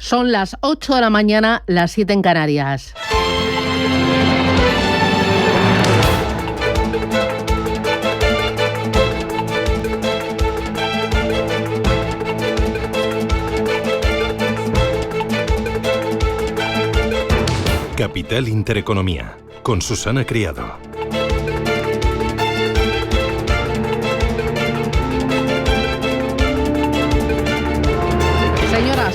Son las 8 de la mañana, las 7 en Canarias. Capital Intereconomía, con Susana Criado.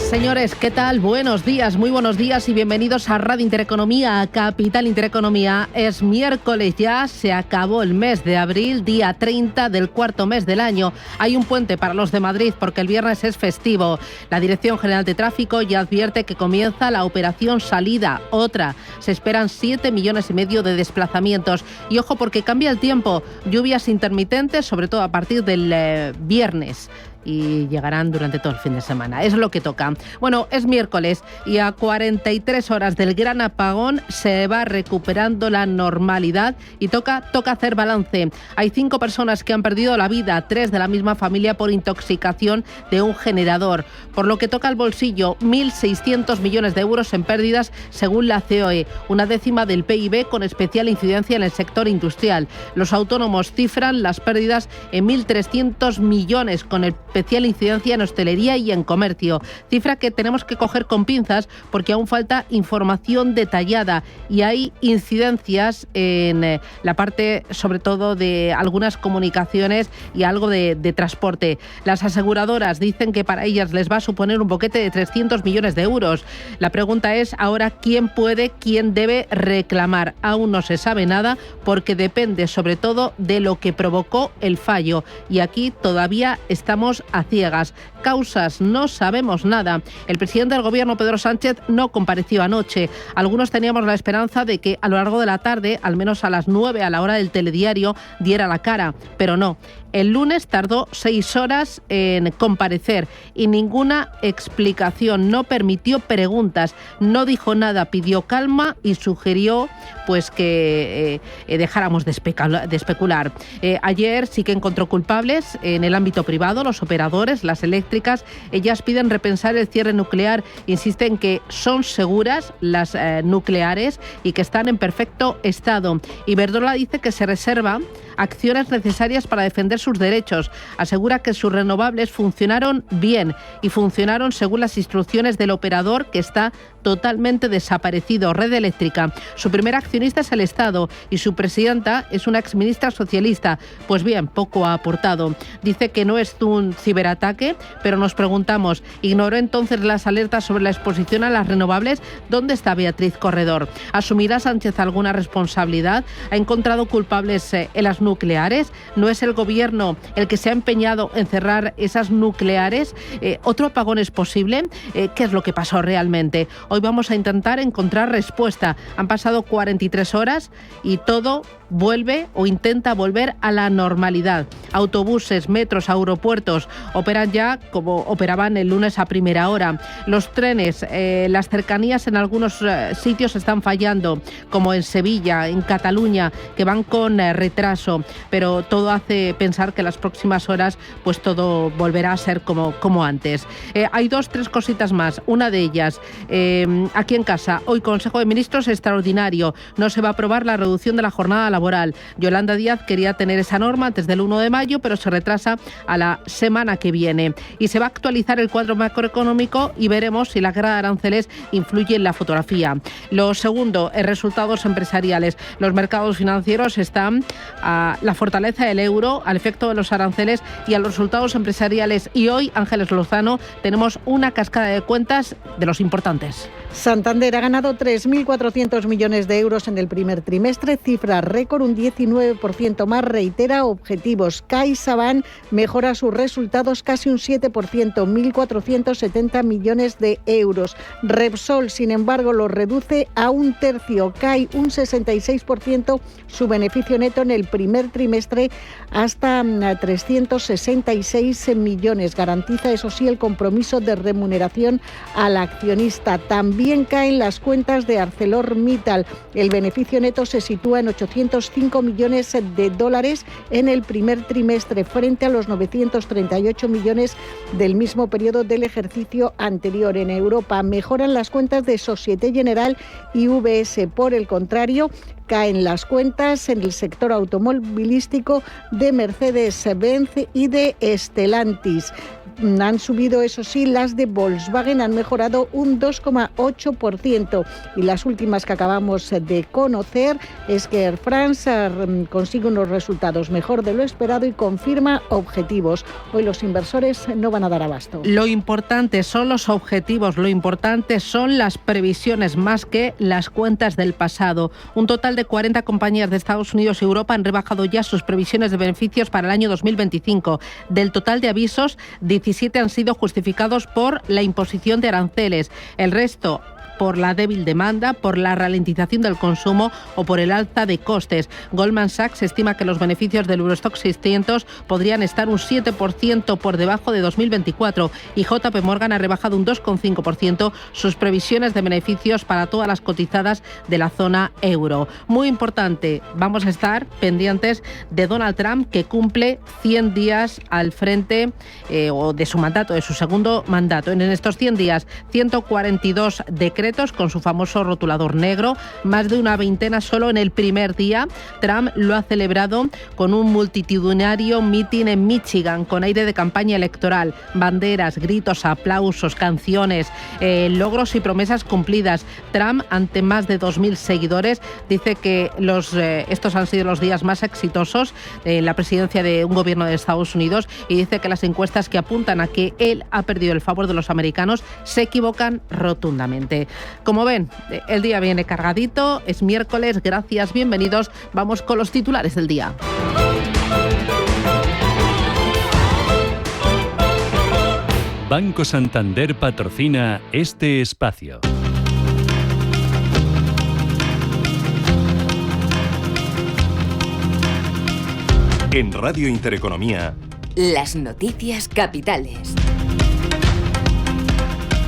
Señores, ¿qué tal? Buenos días, muy buenos días y bienvenidos a Radio Intereconomía, a Capital Intereconomía. Es miércoles ya, se acabó el mes de abril, día 30 del cuarto mes del año. Hay un puente para los de Madrid porque el viernes es festivo. La Dirección General de Tráfico ya advierte que comienza la operación salida, otra. Se esperan 7,5 millones de desplazamientos. Y ojo porque cambia el tiempo, lluvias intermitentes, sobre todo a partir del viernes. Y llegarán durante todo el fin de semana. Es lo que toca. Bueno, es miércoles y a 43 horas del gran apagón se va recuperando la normalidad y toca hacer balance. Hay 5 personas que han perdido la vida, 3 de la misma familia por intoxicación de un generador. Por lo que toca al bolsillo, 1.600 millones de euros en pérdidas según la COE, una décima del PIB con especial incidencia en el sector industrial. Los autónomos cifran las pérdidas en 1.300 millones con especial incidencia en hostelería y en comercio. Cifra que tenemos que coger con pinzas porque aún falta información detallada y hay incidencias en la parte sobre todo de algunas comunicaciones y algo de transporte. Las aseguradoras dicen que para ellas les va a suponer un boquete de 300 millones de euros. La pregunta es ahora quién debe reclamar. Aún no se sabe nada porque depende sobre todo de lo que provocó el fallo y aquí todavía estamos a ciegas. Causas, no sabemos nada. El presidente del gobierno, Pedro Sánchez, no compareció anoche. Algunos teníamos la esperanza de que a lo largo de la tarde, al menos a las 9 a la hora del telediario, diera la cara, pero no. El lunes tardó 6 horas en comparecer y ninguna explicación, no permitió preguntas, no dijo nada, pidió calma y sugirió pues que dejáramos de especular. Ayer sí que encontró culpables en el ámbito privado, los operadores, las eléctricas. Ellas piden repensar el cierre nuclear, insisten que son seguras las nucleares y que están en perfecto estado. Iberdrola dice que se reserva acciones necesarias para defender sus derechos. Asegura que sus renovables funcionaron bien y funcionaron según las instrucciones del operador que está totalmente desaparecido, Red Eléctrica. Su primer accionista es el Estado y su presidenta es una exministra socialista. Pues bien, poco ha aportado. Dice que no es un ciberataque, pero nos preguntamos, ¿ignoró entonces las alertas sobre la exposición a las renovables? ¿Dónde está Beatriz Corredor? ¿Asumirá Sánchez alguna responsabilidad? ¿Ha encontrado culpables en las nucleares? ¿No es el gobierno el que se ha empeñado en cerrar esas nucleares? ¿Otro apagón es posible? ¿Qué es lo que pasó realmente? Hoy vamos a intentar encontrar respuesta. Han pasado 43 horas y todo vuelve o intenta volver a la normalidad. Autobuses, metros, aeropuertos operan ya como operaban el lunes a primera hora. Los trenes, las cercanías en algunos sitios están fallando, como en Sevilla, en Cataluña, que van con retraso, pero todo hace pensar que las próximas horas pues todo volverá a ser como antes. Hay 3 cositas más. Una de ellas, aquí en casa, hoy Consejo de Ministros extraordinario. No se va a aprobar la reducción de la jornada laboral. Yolanda Díaz quería tener esa norma antes del 1 de mayo, pero se retrasa a la semana que viene. Y se va a actualizar el cuadro macroeconómico y veremos si la guerra de aranceles influye en la fotografía. Lo segundo, resultados empresariales. Los mercados financieros están a la fortaleza del euro, al efecto de los aranceles y a los resultados empresariales. Y hoy, Ángeles Lozano, tenemos una cascada de cuentas de los importantes. Santander ha ganado 3.400 millones de euros en el primer trimestre, cifra récord, un 19% más, reitera objetivos. CaixaBank mejora sus resultados casi un 7%, 1.470 millones de euros. Repsol, sin embargo, lo reduce a un tercio, cae un 66% su beneficio neto en el primer trimestre hasta a 366 millones. Garantiza, eso sí, el compromiso de remuneración al accionista. También caen las cuentas de ArcelorMittal. El beneficio neto se sitúa en 805 millones de dólares en el primer trimestre, frente a los 938 millones del mismo periodo del ejercicio anterior. En Europa mejoran las cuentas de Société Générale y UBS. Por el contrario, caen las cuentas en el sector automovilístico de Mercedes-Benz y de Stellantis. Han subido, eso sí, las de Volkswagen, han mejorado un 2,8%. Y las últimas que acabamos de conocer es que Air France consigue unos resultados mejor de lo esperado y confirma objetivos. Hoy los inversores no van a dar abasto. Lo importante son los objetivos, lo importante son las previsiones más que las cuentas del pasado. Un total de 40 compañías de Estados Unidos y Europa han rebajado ya sus previsiones de beneficios para el año 2025. Del total de avisos, 17 han sido justificados por la imposición de aranceles. El resto por la débil demanda, por la ralentización del consumo o por el alza de costes. Goldman Sachs estima que los beneficios del Eurostock 600 podrían estar un 7% por debajo de 2024 y JP Morgan ha rebajado un 2,5% sus previsiones de beneficios para todas las cotizadas de la zona euro. Muy importante, vamos a estar pendientes de Donald Trump, que cumple 100 días al frente o de su mandato, de su segundo mandato. En estos 100 días, 142 decretos con su famoso rotulador negro, más de una veintena solo en el primer día. Trump lo ha celebrado con un multitudinario mitin en Michigan con aire de campaña electoral, banderas, gritos, aplausos, canciones, logros y promesas cumplidas. Trump, ante más de 2.000 seguidores, dice que estos han sido los días más exitosos en la presidencia de un gobierno de Estados Unidos y dice que las encuestas que apuntan a que él ha perdido el favor de los americanos se equivocan rotundamente. Como ven, el día viene cargadito, es miércoles, gracias, bienvenidos. Vamos con los titulares del día. Banco Santander patrocina este espacio. En Radio Intereconomía, las noticias capitales.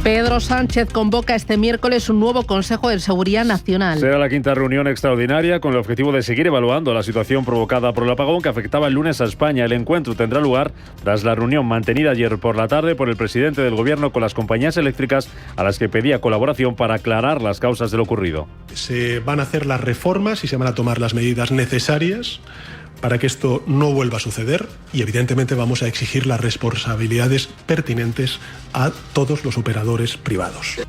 Pedro Sánchez convoca este miércoles un nuevo Consejo de Seguridad Nacional. Será la quinta reunión extraordinaria con el objetivo de seguir evaluando la situación provocada por el apagón que afectaba el lunes a España. El encuentro tendrá lugar tras la reunión mantenida ayer por la tarde por el presidente del Gobierno con las compañías eléctricas, a las que pedía colaboración para aclarar las causas de lo ocurrido. Se van a hacer las reformas y se van a tomar las medidas necesarias para que esto no vuelva a suceder y evidentemente vamos a exigir las responsabilidades pertinentes a todos los operadores privados.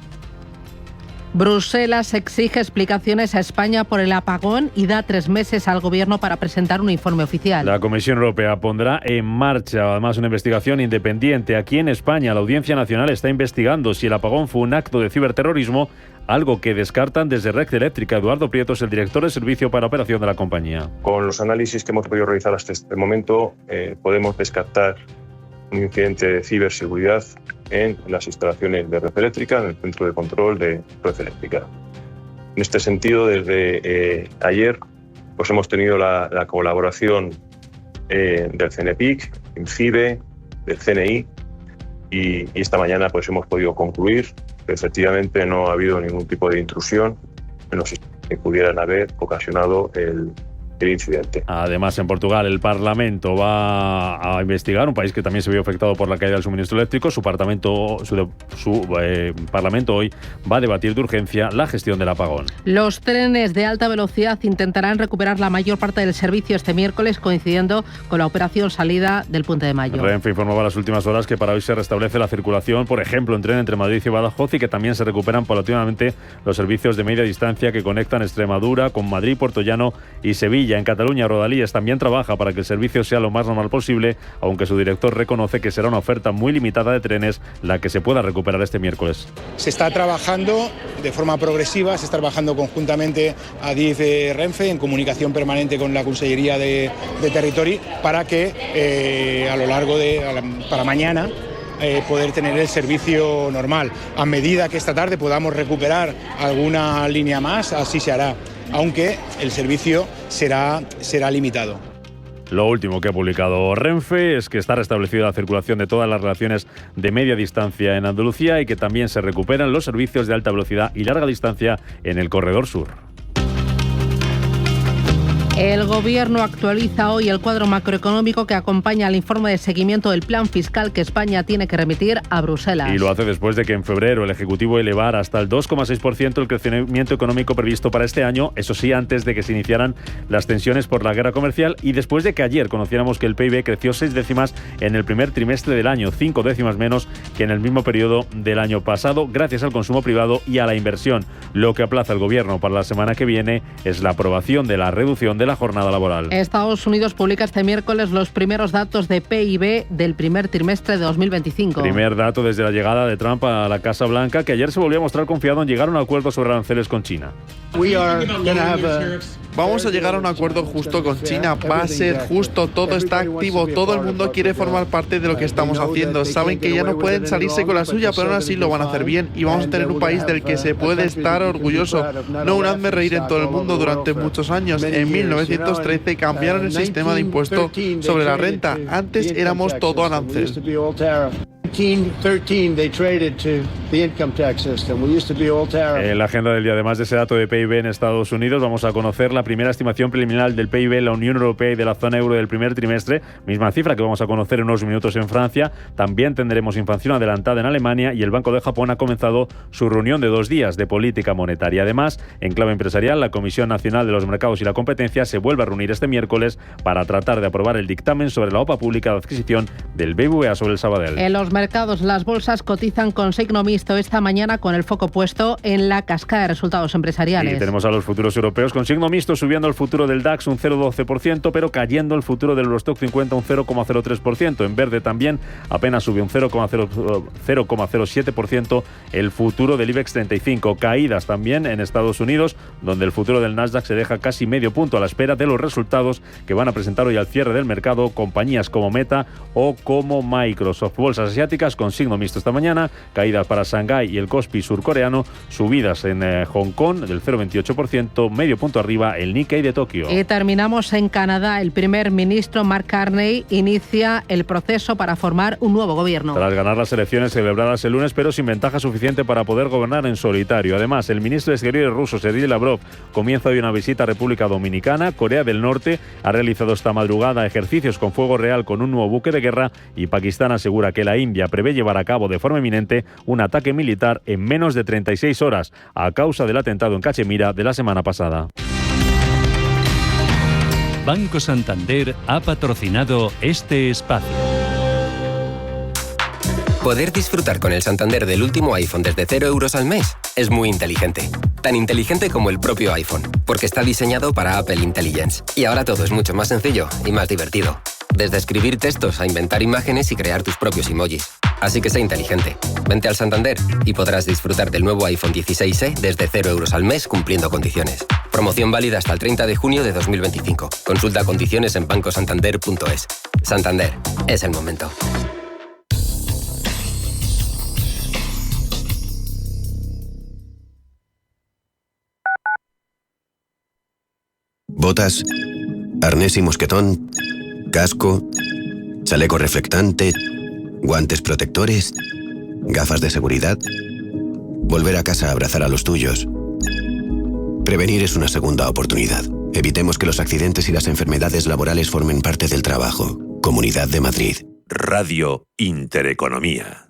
Bruselas exige explicaciones a España por el apagón y da 3 meses al Gobierno para presentar un informe oficial. La Comisión Europea pondrá en marcha además una investigación independiente. Aquí en España la Audiencia Nacional está investigando si el apagón fue un acto de ciberterrorismo, algo que descartan desde Red Eléctrica. Eduardo Prieto es el director de servicio para operación de la compañía. Con los análisis que hemos podido realizar hasta este momento podemos descartar un incidente de ciberseguridad en las instalaciones de Red Eléctrica, en el centro de control de Red Eléctrica. En este sentido, desde ayer pues hemos tenido la colaboración del CNPIC, INCIBE, del CNI y esta mañana pues hemos podido concluir que efectivamente no ha habido ningún tipo de intrusión en los sistemas que pudieran haber ocasionado el incidente. Además, en Portugal el Parlamento va a investigar, un país que también se vio afectado por la caída del suministro eléctrico. Su Parlamento hoy va a debatir de urgencia la gestión del apagón. Los trenes de alta velocidad intentarán recuperar la mayor parte del servicio este miércoles, coincidiendo con la operación salida del Puente de Mayo. Renfe informaba las últimas horas que para hoy se restablece la circulación, por ejemplo, en tren entre Madrid y Badajoz, y que también se recuperan paulatinamente los servicios de media distancia que conectan Extremadura con Madrid, Puertollano y Sevilla. En Cataluña, Rodalies también trabaja para que el servicio sea lo más normal posible, aunque su director reconoce que será una oferta muy limitada de trenes la que se pueda recuperar este miércoles. Se está trabajando de forma progresiva, se está trabajando conjuntamente Adif Renfe en comunicación permanente con la Consellería de Territori para que a lo largo para mañana poder tener el servicio normal. A medida que esta tarde podamos recuperar alguna línea más, así se hará, aunque el servicio será limitado. Lo último que ha publicado Renfe es que está restablecida la circulación de todas las relaciones de media distancia en Andalucía y que también se recuperan los servicios de alta velocidad y larga distancia en el Corredor Sur. El Gobierno actualiza hoy el cuadro macroeconómico que acompaña al informe de seguimiento del plan fiscal que España tiene que remitir a Bruselas. Y lo hace después de que en febrero el Ejecutivo elevara hasta el 2,6% el crecimiento económico previsto para este año, eso sí, antes de que se iniciaran las tensiones por la guerra comercial y después de que ayer conociéramos que el PIB creció 6 décimas en el primer trimestre del año, 5 décimas menos que en el mismo periodo del año pasado, gracias al consumo privado y a la inversión. Lo que aplaza el Gobierno para la semana que viene es la aprobación de la reducción de la jornada laboral. Estados Unidos publica este miércoles los primeros datos de PIB del primer trimestre de 2025. Primer dato desde la llegada de Trump a la Casa Blanca, que ayer se volvió a mostrar confiado en llegar a un acuerdo sobre aranceles con China. Vamos a llegar a un acuerdo justo con China. Va a ser justo, todo está activo, todo el mundo quiere formar parte de lo que estamos haciendo. Saben que ya no pueden salirse con la suya, pero aún así lo van a hacer bien y vamos a tener un país del que se puede estar orgulloso. No un hazme reír en todo el mundo durante muchos años. En 1913 cambiaron el sistema de impuesto sobre la renta. Antes éramos todo arancel. En la agenda del día, además de ese dato de PIB en Estados Unidos, vamos a conocer la primera estimación preliminar del PIB en la Unión Europea y de la zona euro del primer trimestre, misma cifra que vamos a conocer en unos minutos en Francia. También tendremos inflación adelantada en Alemania y el Banco de Japón ha comenzado su reunión de 2 días de política monetaria. Además, en clave empresarial, la Comisión Nacional de los Mercados y la Competencia se vuelve a reunir este miércoles para tratar de aprobar el dictamen sobre la OPA pública de adquisición del BBVA sobre el Sabadell. En los mercados, las bolsas cotizan con signo mixto esta mañana con el foco puesto en la cascada de resultados empresariales. Y tenemos a los futuros europeos con signo mixto, subiendo el futuro del DAX un 0,12%, pero cayendo el futuro del Eurostoxx 50 un 0,03%. En verde también apenas sube un 0,07% el futuro del IBEX 35. Caídas también en Estados Unidos, donde el futuro del Nasdaq se deja casi medio punto a la espera de los resultados que van a presentar hoy al cierre del mercado compañías como Meta o como Microsoft. Bolsas asiáticas con signo mixto esta mañana, caídas para Shanghái y el Kospi surcoreano, subidas en Hong Kong del 0,28%, medio punto arriba el Nikkei de Tokio. Y terminamos en Canadá. El primer ministro Mark Carney inicia el proceso para formar un nuevo gobierno. Tras ganar las elecciones celebradas el lunes, pero sin ventaja suficiente para poder gobernar en solitario. Además, el ministro de Exteriores ruso, Sergei Lavrov, comienza hoy una visita a República Dominicana. Corea del Norte ha realizado esta madrugada ejercicios con fuego real con un nuevo buque de guerra y Pakistán asegura que la India prevé llevar a cabo de forma inminente un ataque militar en menos de 36 horas a causa del atentado en Cachemira de la semana pasada. Banco Santander ha patrocinado este espacio. Poder disfrutar con el Santander del último iPhone desde 0 euros al mes es muy inteligente. Tan inteligente como el propio iPhone, porque está diseñado para Apple Intelligence. Y ahora todo es mucho más sencillo y más divertido. Desde escribir textos a inventar imágenes y crear tus propios emojis. Así que sé inteligente. Vente al Santander y podrás disfrutar del nuevo iPhone 16e desde 0 euros al mes cumpliendo condiciones. Promoción válida hasta el 30 de junio de 2025. Consulta condiciones en bancosantander.es. Santander, es el momento. Botas, arnés y mosquetón, casco, chaleco reflectante, guantes protectores, gafas de seguridad. Volver a casa a abrazar a los tuyos. Prevenir es una segunda oportunidad. Evitemos que los accidentes y las enfermedades laborales formen parte del trabajo. Comunidad de Madrid. Radio Intereconomía.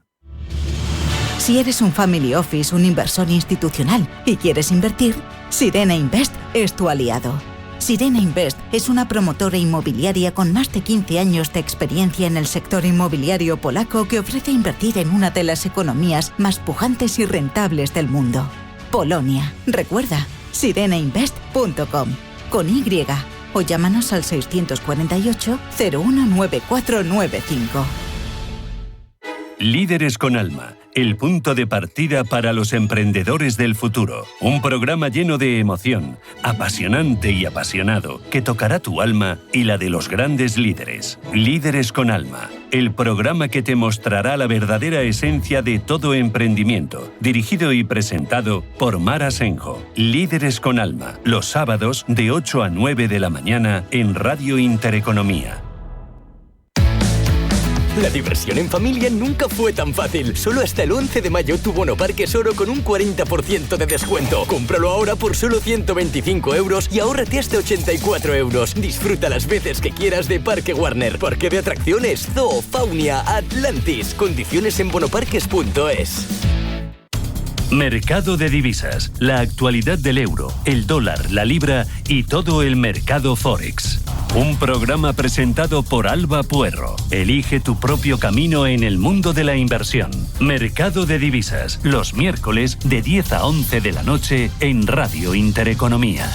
Si eres un family office, un inversor institucional y quieres invertir, Sirena Invest es tu aliado. Sirena Invest es una promotora inmobiliaria con más de 15 años de experiencia en el sector inmobiliario polaco que ofrece invertir en una de las economías más pujantes y rentables del mundo. Polonia. Recuerda, sirenainvest.com con Y o llámanos al 648 019495. Líderes con alma. el punto de partida para los emprendedores del futuro. Un programa lleno de emoción, apasionante y apasionado, que tocará tu alma y la de los grandes líderes. Líderes con Alma, el programa que te mostrará la verdadera esencia de todo emprendimiento. Dirigido y presentado por Mar Asenjo. Líderes con Alma, los sábados de 8 a 9 de la mañana en Radio Intereconomía. La diversión en familia nunca fue tan fácil. Solo hasta el 11 de mayo tu bono Parques Oro con un 40% de descuento. Cómpralo ahora por solo 125 euros y ahórrate hasta 84 euros. Disfruta las veces que quieras de Parque Warner. Parque de atracciones, Zoo, Faunia, Atlantis. Condiciones en bonoparques.es. Mercado de divisas, la actualidad del euro, el dólar, la libra y todo el mercado Forex. Un programa presentado por Alba Puerro. Elige tu propio camino en el mundo de la inversión. Mercado de divisas, los miércoles de 10 a 11 de la noche en Radio Intereconomía.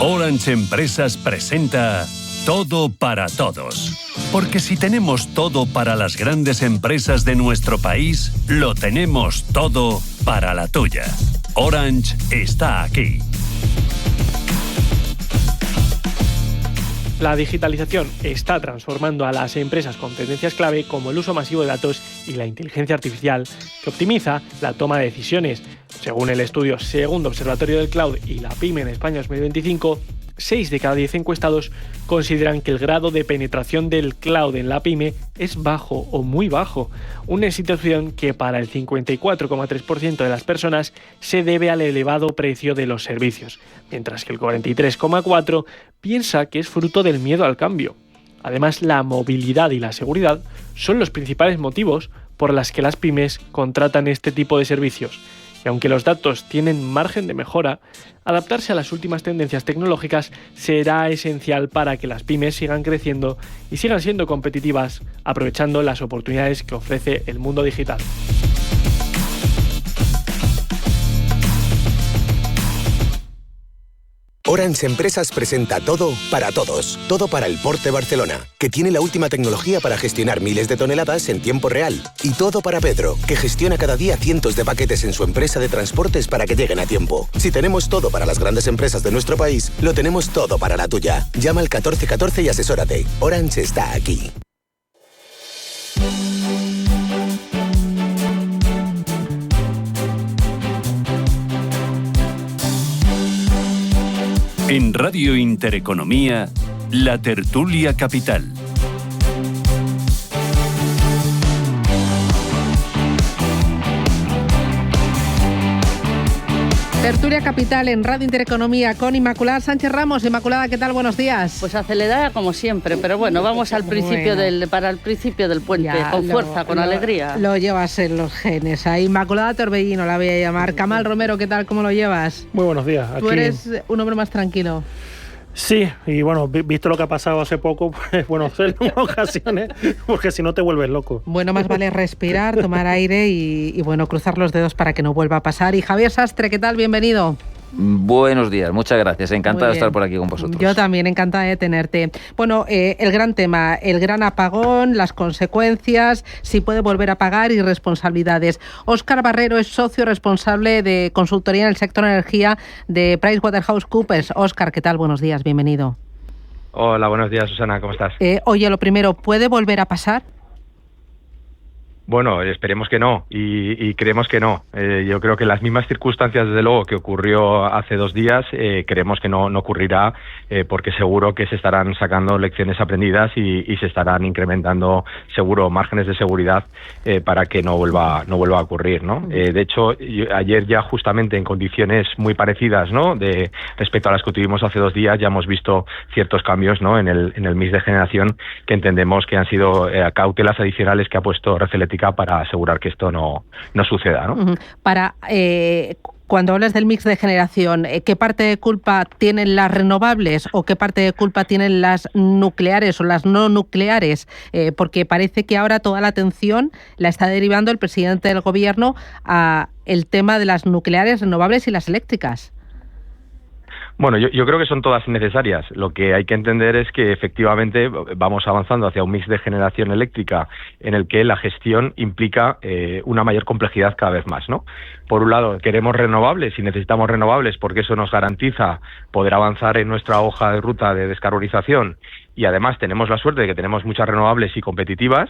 Orange Empresas presenta Todo para Todos. Porque si tenemos todo para las grandes empresas de nuestro país, lo tenemos todo para la tuya. Orange está aquí. La digitalización está transformando a las empresas con tendencias clave como el uso masivo de datos y la inteligencia artificial, que optimiza la toma de decisiones. Según el estudio Segundo Observatorio del Cloud y la PYME en España 2025, 6 de cada 10 encuestados consideran que el grado de penetración del cloud en la PYME es bajo o muy bajo, una situación que para el 54,3% de las personas se debe al elevado precio de los servicios, mientras que el 43,4% piensa que es fruto del miedo al cambio. Además, la movilidad y la seguridad son los principales motivos por los que las pymes contratan este tipo de servicios. Y aunque los datos tienen margen de mejora, adaptarse a las últimas tendencias tecnológicas será esencial para que las pymes sigan creciendo y sigan siendo competitivas, aprovechando las oportunidades que ofrece el mundo digital. Orange Empresas presenta Todo para Todos. Todo para el Port de Barcelona, que tiene la última tecnología para gestionar miles de toneladas en tiempo real. Y Todo para Pedro, que gestiona cada día cientos de paquetes en su empresa de transportes para que lleguen a tiempo. Si tenemos todo para las grandes empresas de nuestro país, lo tenemos todo para la tuya. Llama al 1414 y asesórate. Orange está aquí. En Radio Intereconomía, la tertulia capital. Tertulia Capital en Radio Intereconomía con Inmaculada Sánchez Ramos. Inmaculada, ¿qué tal? Buenos días. Pues acelerada como siempre, pero bueno, vamos al principio para el principio del puente, ya, con fuerza, con alegría. Lo llevas en los genes. A Inmaculada Torbellino la voy a llamar. Camal Romero, ¿qué tal? ¿Cómo lo llevas? Muy buenos días. Tú eres un hombre más tranquilo. Sí, y bueno, visto lo que ha pasado hace poco, pues bueno, hacerlo en ocasiones, porque si no te vuelves loco. Bueno, más vale respirar, tomar aire y bueno, cruzar los dedos para que no vuelva a pasar. Y Javier Sastre, ¿qué tal? Bienvenido. Buenos días, muchas gracias. Encantado de estar por aquí con vosotros. Yo también, encantada de tenerte. Bueno, el gran tema, el gran apagón, las consecuencias, si puede volver a pagar y responsabilidades. Óscar Barrero es socio responsable de consultoría en el sector energía de PricewaterhouseCoopers. Óscar, ¿qué tal? Buenos días, bienvenido. Hola, buenos días, Susana, ¿cómo estás? Oye, lo primero, ¿puede volver a pasar? Bueno, esperemos que no y creemos que no. Yo creo que las mismas circunstancias, desde luego, que ocurrió hace 2 días, creemos que no ocurrirá porque seguro que se estarán sacando lecciones aprendidas y se estarán incrementando, seguro, márgenes de seguridad para que no vuelva a ocurrir, ¿no? De hecho, ayer ya justamente en condiciones muy parecidas, ¿no?, respecto a las que tuvimos hace 2 días, ya hemos visto ciertos cambios, ¿no?, en el mix de generación que entendemos que han sido cautelas adicionales que ha puesto Red Eléctrica para asegurar que esto no suceda, ¿no? Cuando hablas del mix de generación, ¿qué parte de culpa tienen las renovables o qué parte de culpa tienen las nucleares o las no nucleares? Porque parece que ahora toda la atención la está derivando el presidente del gobierno a el tema de las nucleares, renovables y las eléctricas. Bueno, yo creo que son todas necesarias. Lo que hay que entender es que efectivamente vamos avanzando hacia un mix de generación eléctrica en el que la gestión implica una mayor complejidad cada vez más, ¿no? Por un lado, queremos renovables y necesitamos renovables porque eso nos garantiza poder avanzar en nuestra hoja de ruta de descarbonización, y además tenemos la suerte de que tenemos muchas renovables y competitivas,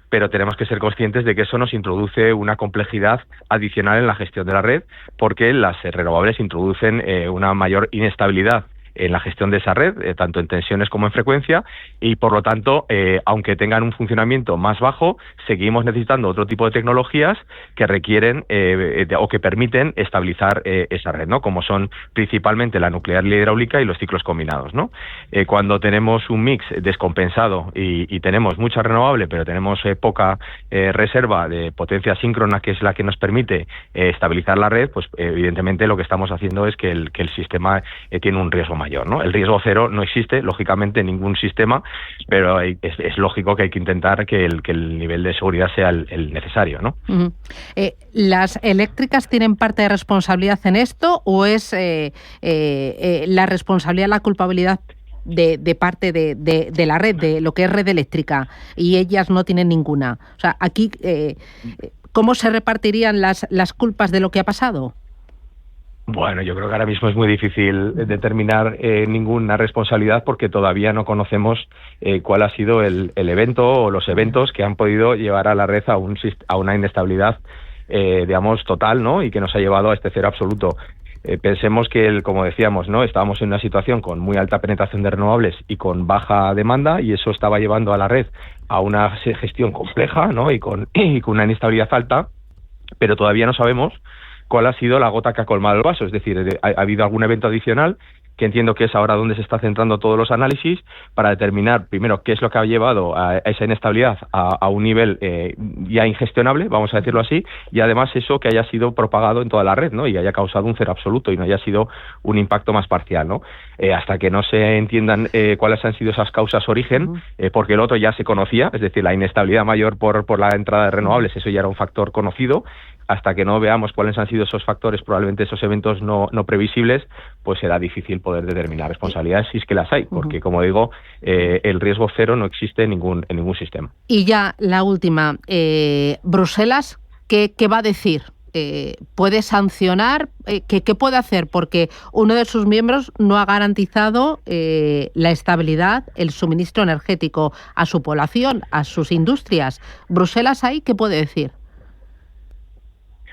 pero tenemos que ser conscientes de que eso nos introduce una complejidad adicional en la gestión de la red, porque las renovables introducen una mayor inestabilidad en la gestión de esa red, tanto en tensiones como en frecuencia, y por lo tanto, aunque tengan un funcionamiento más bajo, seguimos necesitando otro tipo de tecnologías que requieren o que permiten estabilizar esa red, ¿no? Como son principalmente la nuclear y la hidráulica y los ciclos combinados, ¿no? Cuando tenemos un mix descompensado y tenemos mucha renovable, pero tenemos poca reserva de potencia síncrona, que es la que nos permite estabilizar la red, pues evidentemente lo que estamos haciendo es que el sistema tiene un riesgo mayor, ¿no? El riesgo cero no existe, lógicamente, en ningún sistema, pero es lógico que hay que intentar que el nivel de seguridad sea el necesario, ¿no? Uh-huh. ¿Las eléctricas tienen parte de responsabilidad en esto o es la responsabilidad, la culpabilidad de parte de la red, de lo que es red eléctrica, y ellas no tienen ninguna? O sea, aquí, ¿cómo se repartirían las culpas de lo que ha pasado? Bueno, yo creo que ahora mismo es muy difícil determinar ninguna responsabilidad porque todavía no conocemos cuál ha sido el evento o los eventos que han podido llevar a la red a una inestabilidad, digamos, total, ¿no? Y que nos ha llevado a este cero absoluto. Pensemos que, como decíamos, ¿no? Estábamos en una situación con muy alta penetración de renovables y con baja demanda, y eso estaba llevando a la red a una gestión compleja, ¿no? Y con una inestabilidad alta, pero todavía no sabemos cuál ha sido la gota que ha colmado el vaso. Es decir, ha habido algún evento adicional que entiendo que es ahora donde se está centrando todos los análisis para determinar, primero, qué es lo que ha llevado a esa inestabilidad a un nivel ya ingestionable, vamos a decirlo así, y además eso que haya sido propagado en toda la red, ¿no? Y haya causado un cero absoluto y no haya sido un impacto más parcial, ¿no? Hasta que no se entiendan cuáles han sido esas causas origen, porque el otro ya se conocía, es decir, la inestabilidad mayor por la entrada de renovables, eso ya era un factor conocido. Hasta que no veamos cuáles han sido esos factores, probablemente esos eventos no previsibles, pues será difícil poder determinar responsabilidades si es que las hay, porque, como digo, el riesgo cero no existe en ningún sistema. Y ya la última, Bruselas, ¿qué va a decir? ¿Puede sancionar? ¿Qué puede hacer? Porque uno de sus miembros no ha garantizado la estabilidad, el suministro energético a su población, a sus industrias. ¿Bruselas ahí qué puede decir?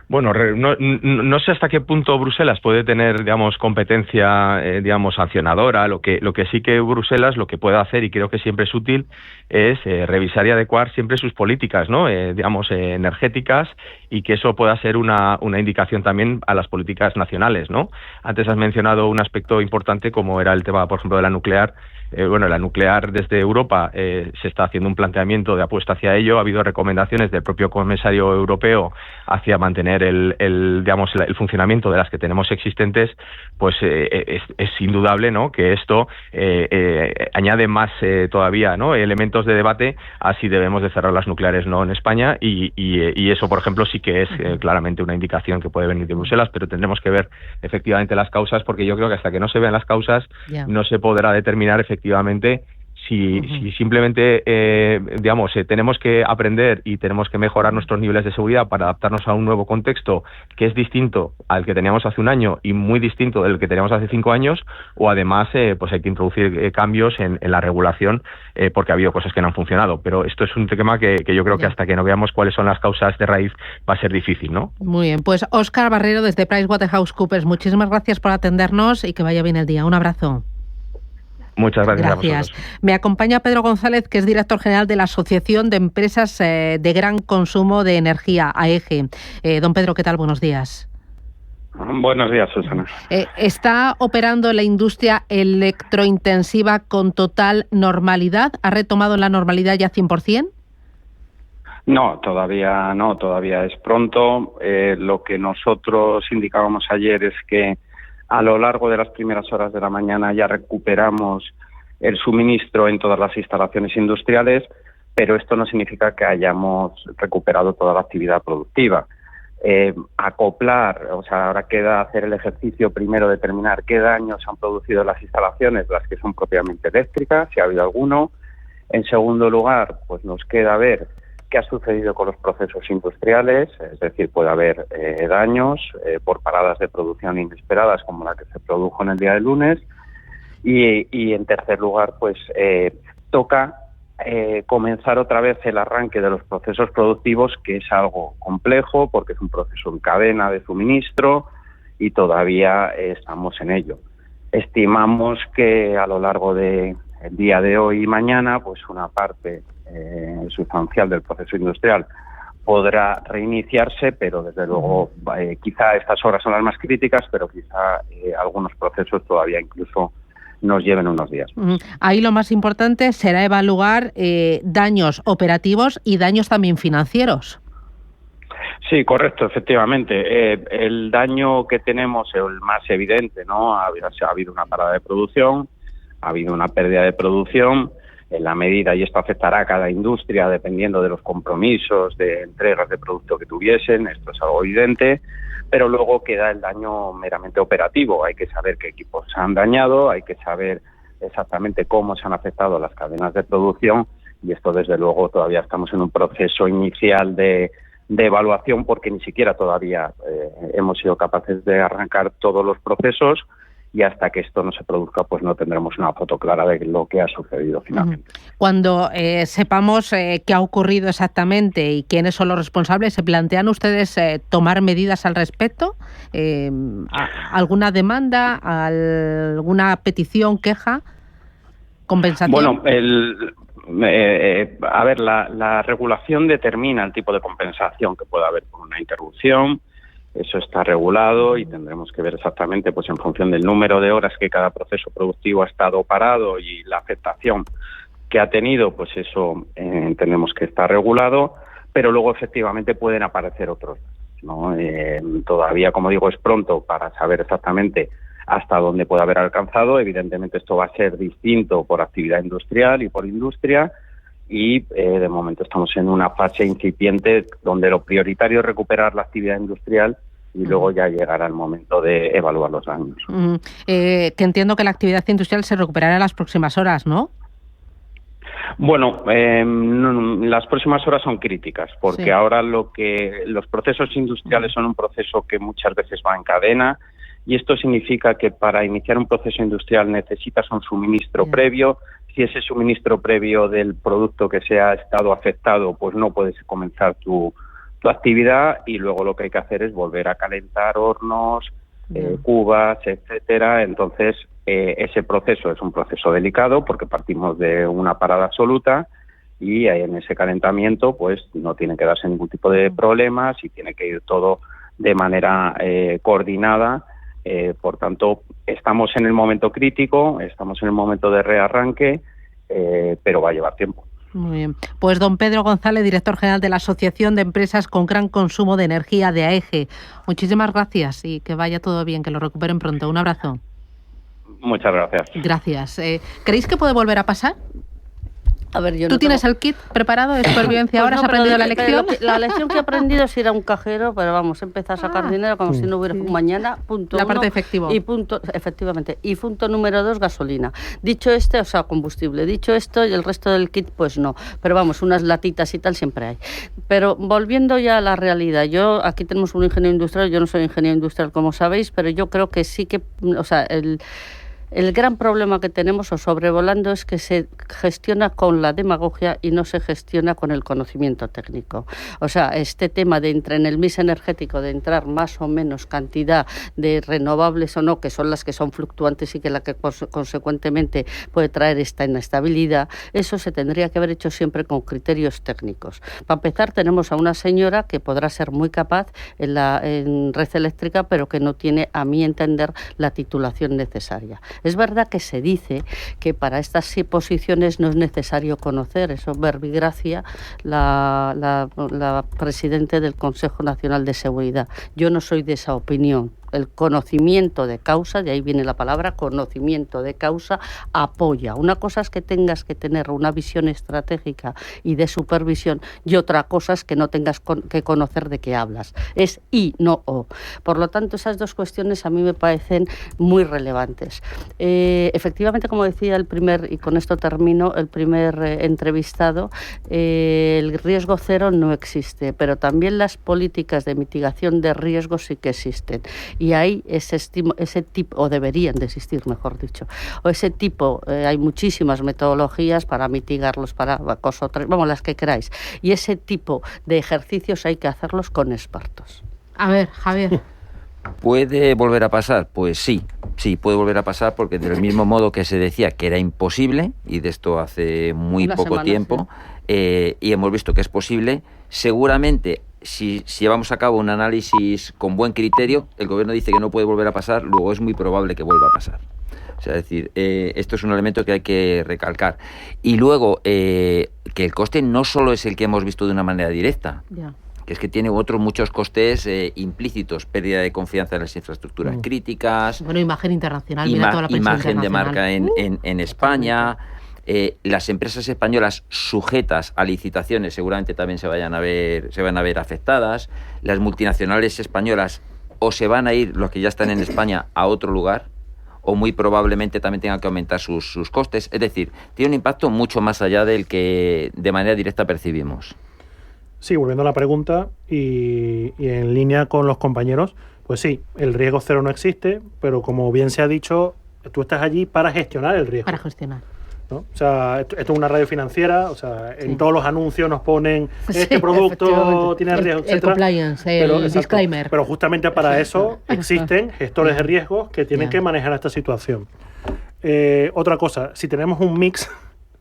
Bueno, no sé hasta qué punto Bruselas puede tener, digamos, competencia, digamos, sancionadora. Lo que sí que Bruselas lo que puede hacer, y creo que siempre es útil, es revisar y adecuar siempre sus políticas, ¿no? Digamos, energéticas, y que eso pueda ser una indicación también a las políticas nacionales, ¿no? Antes has mencionado un aspecto importante como era el tema, por ejemplo, de la nuclear. Bueno, la nuclear desde Europa se está haciendo un planteamiento de apuesta hacia ello. Ha habido recomendaciones del propio comisario europeo hacia mantener el funcionamiento de las que tenemos existentes. Pues es indudable, ¿no?, que esto añade más todavía, ¿no?, elementos de debate a si debemos de cerrar las nucleares no en España, y eso, por ejemplo, sí que es claramente una indicación que puede venir de Bruselas, pero tendremos que ver efectivamente las causas, porque yo creo que hasta que no se vean las causas no se podrá determinar efectivamente si simplemente, tenemos que aprender y tenemos que mejorar nuestros niveles de seguridad para adaptarnos a un nuevo contexto que es distinto al que teníamos hace un año y muy distinto del que teníamos hace 5 años, o además pues hay que introducir cambios en la regulación porque ha habido cosas que no han funcionado. Pero esto es un tema que yo creo que hasta que no veamos cuáles son las causas de raíz va a ser difícil, ¿no? Muy bien, pues Óscar Barrero desde PricewaterhouseCoopers, muchísimas gracias por atendernos y que vaya bien el día. Un abrazo. Muchas gracias. Gracias. Me acompaña Pedro González, que es director general de la Asociación de Empresas de Gran Consumo de Energía, AEGE. Don Pedro, ¿qué tal? Buenos días. Buenos días, Susana. ¿Está operando la industria electrointensiva con total normalidad? ¿Ha retomado la normalidad ya 100%? No, todavía es pronto. Lo que nosotros indicábamos ayer es que a lo largo de las primeras horas de la mañana ya recuperamos el suministro en todas las instalaciones industriales, pero esto no significa que hayamos recuperado toda la actividad productiva. acoplar, o sea, ahora queda hacer el ejercicio primero, determinar qué daños han producido las instalaciones, las que son propiamente eléctricas, si ha habido alguno. En segundo lugar, pues nos queda ver qué ha sucedido con los procesos industriales, es decir, puede haber daños por paradas de producción inesperadas como la que se produjo en el día del lunes. Y en tercer lugar, pues toca comenzar otra vez el arranque de los procesos productivos, que es algo complejo porque es un proceso en cadena de suministro y todavía estamos en ello. Estimamos que a lo largo del día de hoy y mañana, pues una parte sustancial del proceso industrial podrá reiniciarse, pero desde luego quizá estas horas son las más críticas, pero quizá algunos procesos todavía incluso nos lleven unos días. Ahí lo más importante será evaluar daños operativos y daños también financieros. Sí, correcto, efectivamente. El daño que tenemos es el más evidente, ¿no? Ha habido una parada de producción, ha habido una pérdida de producción, en la medida, y esto afectará a cada industria dependiendo de los compromisos de entregas de producto que tuviesen, esto es algo evidente. Pero luego queda el daño meramente operativo. Hay que saber qué equipos se han dañado, hay que saber exactamente cómo se han afectado las cadenas de producción, y esto desde luego todavía estamos en un proceso inicial de evaluación, porque ni siquiera todavía hemos sido capaces de arrancar todos los procesos, y hasta que esto no se produzca pues no tendremos una foto clara de lo que ha sucedido finalmente. Cuando sepamos qué ha ocurrido exactamente y quiénes son los responsables, ¿se plantean ustedes tomar medidas al respecto? ¿Alguna demanda, alguna petición, queja, compensación? Bueno, la regulación determina el tipo de compensación que puede haber por una interrupción. Eso está regulado y tendremos que ver exactamente, pues en función del número de horas que cada proceso productivo ha estado parado y la afectación que ha tenido, pues eso entendemos que está regulado, pero luego efectivamente pueden aparecer otros, ¿no? Todavía, como digo, es pronto para saber exactamente hasta dónde puede haber alcanzado. Evidentemente esto va a ser distinto por actividad industrial y por industria, y de momento estamos en una fase incipiente donde lo prioritario es recuperar la actividad industrial y luego ya llegará el momento de evaluar los daños. Que entiendo que la actividad industrial se recuperará en las próximas horas, ¿no? Bueno, las próximas horas son críticas, porque ahora los procesos industriales son un proceso que muchas veces va en cadena, y esto significa que para iniciar un proceso industrial necesitas un suministro previo. Si ese suministro previo del producto que se ha estado afectado, pues no puedes comenzar tu actividad, y luego lo que hay que hacer es volver a calentar hornos, cubas, etcétera. Entonces, ese proceso es un proceso delicado porque partimos de una parada absoluta, y en ese calentamiento pues no tiene que darse ningún tipo de problemas y tiene que ir todo de manera coordinada. Por tanto, estamos en el momento crítico, estamos en el momento de rearranque, pero va a llevar tiempo. Muy bien. Pues don Pedro González, director general de la Asociación de Empresas con Gran Consumo de Energía de AEGE. Muchísimas gracias y que vaya todo bien, que lo recuperen pronto. Un abrazo. Muchas gracias. Gracias. ¿Creéis que puede volver a pasar? A ver, yo ¿Tú tienes el kit preparado de supervivencia ahora? ¿Has aprendido la lección? La lección que he aprendido es ir a un cajero, pero vamos, empezar a sacar dinero como si no hubiera un mañana, punto la parte uno, efectivo. Y punto, efectivamente. Y punto número 2, gasolina. Dicho o sea, combustible. Dicho esto, y el resto del kit, pues no. Pero vamos, unas latitas y tal siempre hay. Pero volviendo ya a la realidad, aquí tenemos un ingeniero industrial, yo no soy ingeniero industrial como sabéis, pero yo creo que sí que, o sea, el gran problema que tenemos, o sobrevolando, es que se gestiona con la demagogia y no se gestiona con el conocimiento técnico. O sea, este tema de entrar en el mix energético, de entrar más o menos cantidad de renovables o no, que son las que son fluctuantes y que la que consecuentemente puede traer esta inestabilidad, eso se tendría que haber hecho siempre con criterios técnicos. Para empezar, tenemos a una señora que podrá ser muy capaz en red eléctrica, pero que no tiene, a mi entender, la titulación necesaria. Es verdad que se dice que para estas posiciones no es necesario conocer, eso verbigracia la presidenta del Consejo Nacional de Seguridad. Yo no soy de esa opinión. el conocimiento de causa, de ahí viene la palabra conocimiento de causa, apoya. Una cosa es que tengas que tener una visión estratégica y de supervisión, y otra cosa es que no tengas que conocer de qué hablas. Es y, no o. Por lo tanto, esas dos cuestiones a mí me parecen muy relevantes. Efectivamente, como decía y con esto termino, el primer entrevistado, el riesgo cero no existe, pero también las políticas de mitigación de riesgos sí que existen. Y hay ese tipo, o deberían de existir, mejor dicho, o ese tipo, hay muchísimas metodologías para mitigarlos, para vamos, las que queráis. Y ese tipo de ejercicios hay que hacerlos con expertos. A ver, Javier. ¿Puede volver a pasar? Pues sí, puede volver a pasar, porque del mismo modo que se decía que era imposible, y de esto hace muy poco tiempo, y hemos visto que es posible, seguramente si llevamos a cabo un análisis con buen criterio, el gobierno dice que no puede volver a pasar, luego es muy probable que vuelva a pasar. O sea, es decir, esto es un elemento que hay que recalcar. Y luego, que el coste no solo es el que hemos visto de una manera directa, que es que tiene muchos costes implícitos, pérdida de confianza en las infraestructuras críticas. Bueno, imagen internacional, mira toda la prensa imagen de marca en España. Las empresas españolas sujetas a licitaciones seguramente también se van a ver afectadas. Las multinacionales españolas o se van a ir, los que ya están en España, a otro lugar, o muy probablemente también tengan que aumentar sus costes. Es decir, tiene un impacto mucho más allá del que de manera directa percibimos. Sí, volviendo a la pregunta y en línea con los compañeros, pues sí, el riesgo cero no existe, pero como bien se ha dicho, tú estás allí para gestionar el riesgo. Para gestionar. ¿No? O sea, esto es una radio financiera, o sea, en todos los anuncios nos ponen este producto tiene riesgo, el compliance, el disclaimer. Pero justamente para eso existen gestores de riesgos que tienen que manejar esta situación. Otra cosa, si tenemos un mix,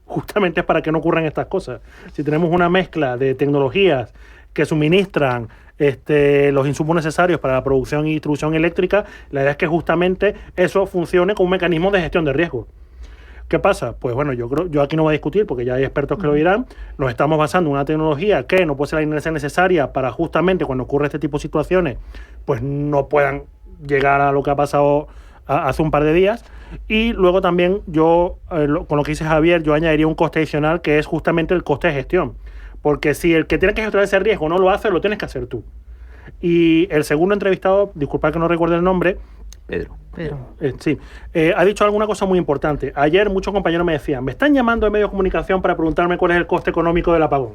justamente es para que no ocurran estas cosas. Si tenemos una mezcla de tecnologías que suministran los insumos necesarios para la producción y distribución eléctrica, la idea es que justamente eso funcione como un mecanismo de gestión de riesgo. ¿Qué pasa? Pues bueno, yo aquí no voy a discutir porque ya hay expertos que lo dirán. Nos estamos basando en una tecnología que no puede ser la inercia necesaria para justamente cuando ocurre este tipo de situaciones, pues no puedan llegar a lo que ha pasado hace un par de días. Y luego también yo, con lo que dice Javier, yo añadiría un coste adicional que es justamente el coste de gestión. Porque si el que tiene que gestionar ese riesgo no lo hace, lo tienes que hacer tú. Y el segundo entrevistado, disculpad que no recuerde el nombre, Pedro. Sí, ha dicho alguna cosa muy importante. Ayer muchos compañeros me decían, me están llamando de medios de comunicación para preguntarme cuál es el coste económico del apagón,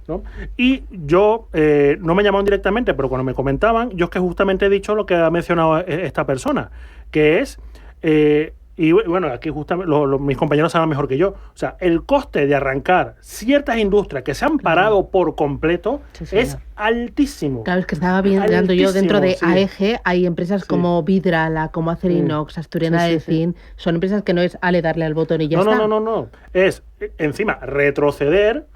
¿no? Y yo, no me llamaron directamente, pero cuando me comentaban, yo es que justamente he dicho lo que ha mencionado esta persona, que es, y bueno, aquí justamente mis compañeros saben mejor que yo, o sea, el coste de arrancar ciertas industrias que se han parado por completo es altísimo. Claro, es que estaba viendo yo dentro de AEG, hay empresas como Vidrala, como Acerinox, Asturiana de Zinc, son empresas que no es darle al botón y ya está. No, es encima retroceder,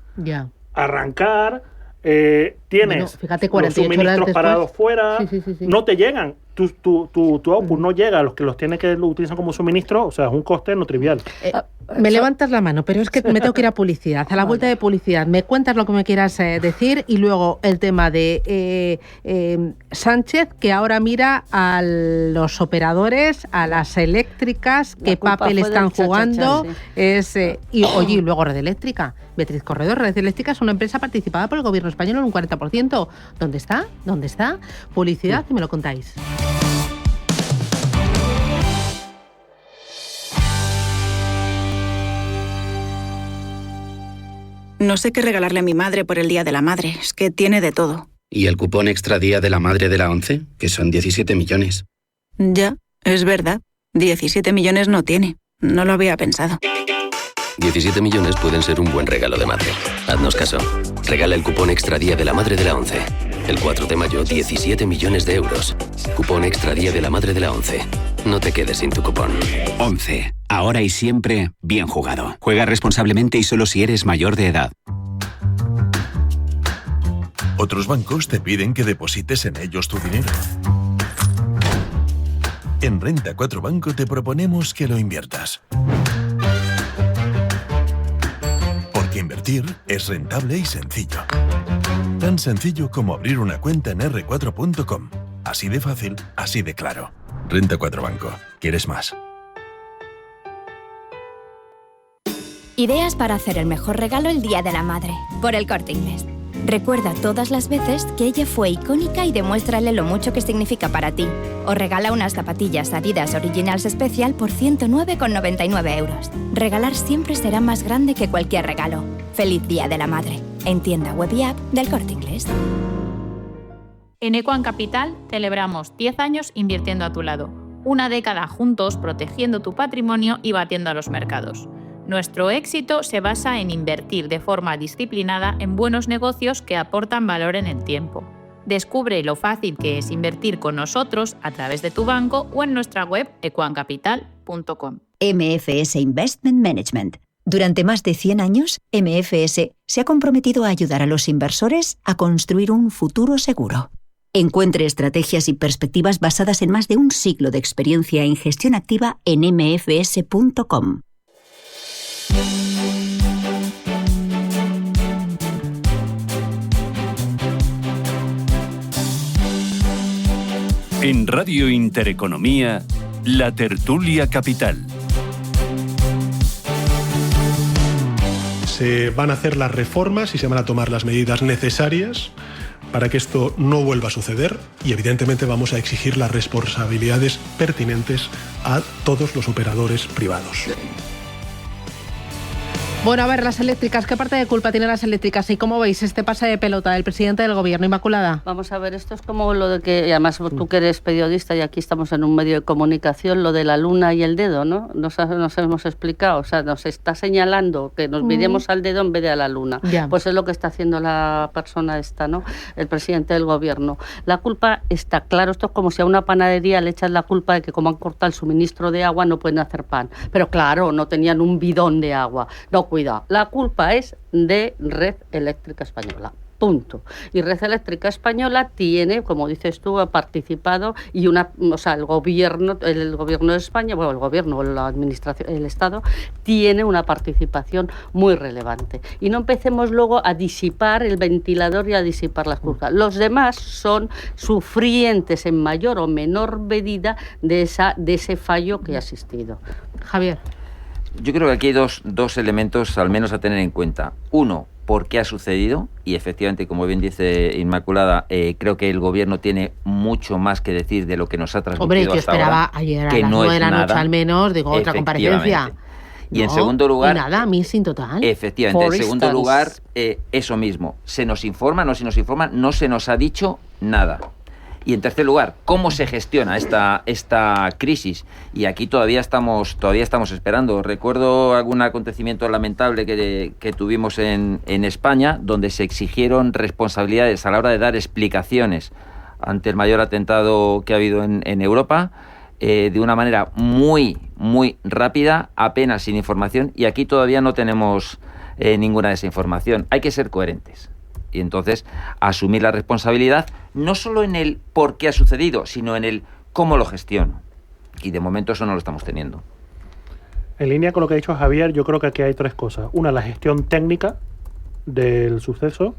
arrancar, tienes fíjate, los suministros parados fuera, no te llegan, tu output no llega a los que los tienen que lo utilizan como suministro, o sea, es un coste no trivial. Me levantas la mano, pero es que me tengo que ir a publicidad, a la vuelta de publicidad. Me cuentas lo que me quieras decir y luego el tema de Sánchez, que ahora mira a los operadores, a las eléctricas, qué papel están jugando. Y luego Red Eléctrica. Beatriz Corredor, Red Eléctrica es una empresa participada por el gobierno español en un 40%. ¿Dónde está? ¿Dónde está? Publicidad y me lo contáis. No sé qué regalarle a mi madre por el Día de la Madre. Es que tiene de todo. ¿Y el cupón extra Día de la Madre de la ONCE? Que son 17 millones. Ya, es verdad. 17 millones no tiene. No lo había pensado. 17 millones pueden ser un buen regalo de madre. Haznos caso. Regala el cupón extra Día de la Madre de la ONCE. El 4 de mayo, 17 millones de euros. Cupón extra Día de la Madre de la ONCE. No te quedes sin tu cupón. ONCE. Ahora y siempre, bien jugado. Juega responsablemente y solo si eres mayor de edad. Otros bancos te piden que deposites en ellos tu dinero. En Renta 4 Banco te proponemos que lo inviertas. Porque invertir es rentable y sencillo. Tan sencillo como abrir una cuenta en r4.com. Así de fácil, así de claro. Renta 4 Banco. ¿Quieres más? Ideas para hacer el mejor regalo el Día de la Madre, por El Corte Inglés. Recuerda todas las veces que ella fue icónica y demuéstrale lo mucho que significa para ti. O regala unas zapatillas Adidas Originals Special por 109,99 euros. Regalar siempre será más grande que cualquier regalo. Feliz Día de la Madre. En tienda web y app del Corte Inglés. En Equan Capital celebramos 10 años invirtiendo a tu lado. Una década juntos protegiendo tu patrimonio y batiendo a los mercados. Nuestro éxito se basa en invertir de forma disciplinada en buenos negocios que aportan valor en el tiempo. Descubre lo fácil que es invertir con nosotros a través de tu banco o en nuestra web equancapital.com. MFS Investment Management. Durante más de 100 años, MFS se ha comprometido a ayudar a los inversores a construir un futuro seguro. Encuentre estrategias y perspectivas basadas en más de un siglo de experiencia en gestión activa en mfs.com. En Radio Intereconomía, La Tertulia Capital. Se van a hacer las reformas y se van a tomar las medidas necesarias para que esto no vuelva a suceder y evidentemente vamos a exigir las responsabilidades pertinentes a todos los operadores privados. Bueno, a ver, las eléctricas, ¿qué parte de culpa tienen las eléctricas? ¿Y cómo veis este pase de pelota del presidente del gobierno, Inmaculada? Vamos a ver, esto es como lo de que, y además tú que eres periodista y aquí estamos en un medio de comunicación, lo de la luna y el dedo, ¿no? Nos hemos explicado, o sea, nos está señalando que nos miremos al dedo en vez de a la luna. Ya. Pues es lo que está haciendo la persona esta, ¿no? El presidente del gobierno. La culpa está claro, esto es como si a una panadería le echas la culpa de que como han cortado el suministro de agua no pueden hacer pan. Pero claro, no tenían un bidón de agua. No, cuidado, la culpa es de Red Eléctrica Española. Punto. Y Red Eléctrica Española tiene, como dices tú, ha participado y el gobierno de España, bueno, el gobierno, la administración, el Estado tiene una participación muy relevante. Y no empecemos luego a disipar el ventilador y a disipar las culpas. Los demás son sufrientes en mayor o menor medida de ese fallo que ha existido. Javier. Yo creo que aquí hay dos elementos al menos a tener en cuenta. Uno, por qué ha sucedido, y efectivamente, como bien dice Inmaculada, creo que el gobierno tiene mucho más que decir de lo que nos ha transmitido. Hombre, que hasta esperaba ahora, ayer a que las no 9 de la noche nada, al menos, digo, otra comparecencia. Y en segundo lugar... Y nada, missing total. Efectivamente, en segundo lugar, eso mismo. Se nos informa, no se nos informa, no se nos ha dicho nada. Y en tercer lugar, ¿cómo se gestiona esta crisis? Y aquí todavía estamos esperando. Recuerdo algún acontecimiento lamentable que tuvimos en España, donde se exigieron responsabilidades a la hora de dar explicaciones ante el mayor atentado que ha habido en Europa, de una manera muy, muy rápida, apenas sin información, y aquí todavía no tenemos ninguna de esa información. Hay que ser coherentes. Y entonces asumir la responsabilidad no solo en el por qué ha sucedido, sino en el cómo lo gestiono. Y de momento eso no lo estamos teniendo. En línea con lo que ha dicho Javier, yo creo que aquí hay tres cosas. Una, la gestión técnica del suceso.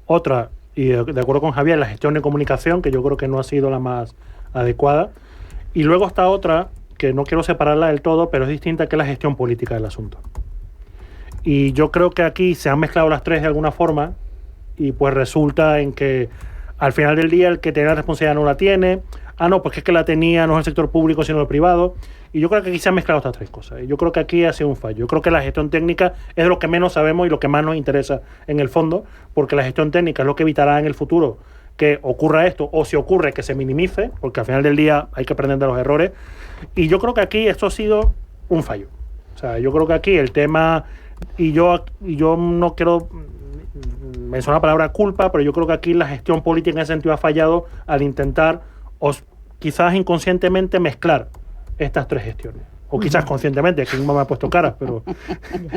Otra, y de acuerdo con Javier, la gestión de comunicación, que yo creo que no ha sido la más adecuada. Y luego está otra, que no quiero separarla del todo, pero es distinta, que es la gestión política del asunto. Y yo creo que aquí se han mezclado las tres de alguna forma, y pues resulta en que al final del día el que tiene la responsabilidad no la tiene. No, pues es que la tenía no es el sector público sino el privado. Y yo creo que aquí se han mezclado estas tres cosas. Y yo creo que aquí ha sido un fallo. Yo creo que la gestión técnica es lo que menos sabemos y lo que más nos interesa en el fondo, porque la gestión técnica es lo que evitará en el futuro que ocurra esto, o si ocurre que se minimice, porque al final del día hay que aprender de los errores. Y yo creo que aquí esto ha sido un fallo. O sea, yo creo que aquí el tema, y yo no quiero mencionar la palabra culpa, pero yo creo que aquí la gestión política en ese sentido ha fallado al intentar, quizás inconscientemente, mezclar estas tres gestiones. O quizás conscientemente, que no me ha puesto caras, pero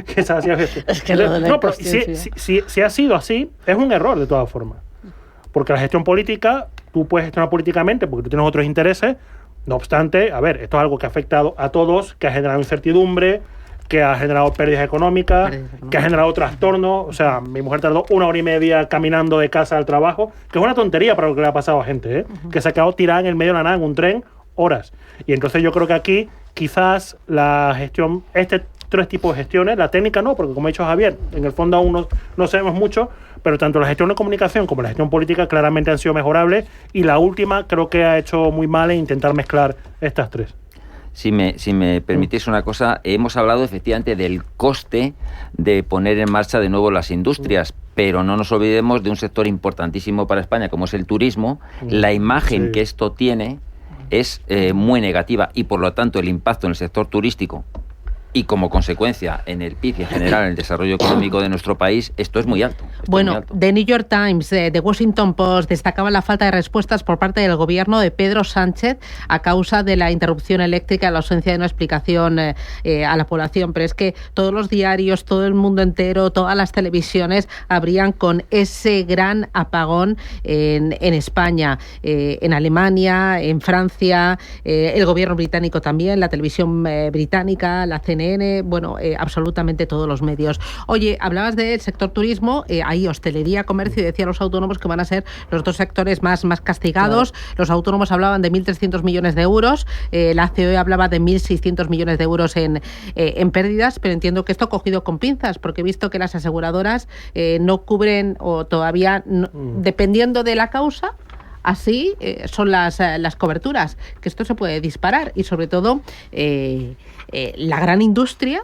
quizás así es que lo de la pero si ha sido así, es un error de todas formas. Porque la gestión política, tú puedes gestionar políticamente porque tú tienes otros intereses. No obstante, a ver, esto es algo que ha afectado a todos, que ha generado incertidumbre, que ha generado pérdidas económicas, que ha generado trastornos. O sea, mi mujer tardó 1 hora y media caminando de casa al trabajo, que es una tontería para lo que le ha pasado a gente, que se ha quedado tirada en el medio de la nada en un tren horas. Y entonces yo creo que aquí quizás la gestión, tres tipos de gestiones, la técnica no, porque como ha dicho Javier, en el fondo aún no sabemos mucho, pero tanto la gestión de comunicación como la gestión política claramente han sido mejorables, y la última creo que ha hecho muy mal en intentar mezclar estas tres. Si me permitís una cosa, hemos hablado efectivamente del coste de poner en marcha de nuevo las industrias, pero no nos olvidemos de un sector importantísimo para España como es el turismo. La imagen que esto tiene es muy negativa, y por lo tanto el impacto en el sector turístico y como consecuencia en el PIB y en general en el desarrollo económico de nuestro país, esto es muy alto. Bueno, The New York Times, The Washington Post destacaban la falta de respuestas por parte del gobierno de Pedro Sánchez a causa de la interrupción eléctrica, la ausencia de una explicación a la población. Pero es que todos los diarios, todo el mundo entero, todas las televisiones abrían con ese gran apagón en España, en Alemania, en Francia, el gobierno británico también, la televisión británica, la CNN, bueno, absolutamente todos los medios. Oye, hablabas del sector turismo, hay hostelería, comercio, y decía los autónomos que van a ser los dos sectores más castigados. Claro. Los autónomos hablaban de 1.300 millones de euros, la COE hablaba de 1.600 millones de euros en pérdidas, pero entiendo que esto ha cogido con pinzas, porque he visto que las aseguradoras no cubren, o todavía, no, dependiendo de la causa, así son las coberturas, que esto se puede disparar, y sobre todo la gran industria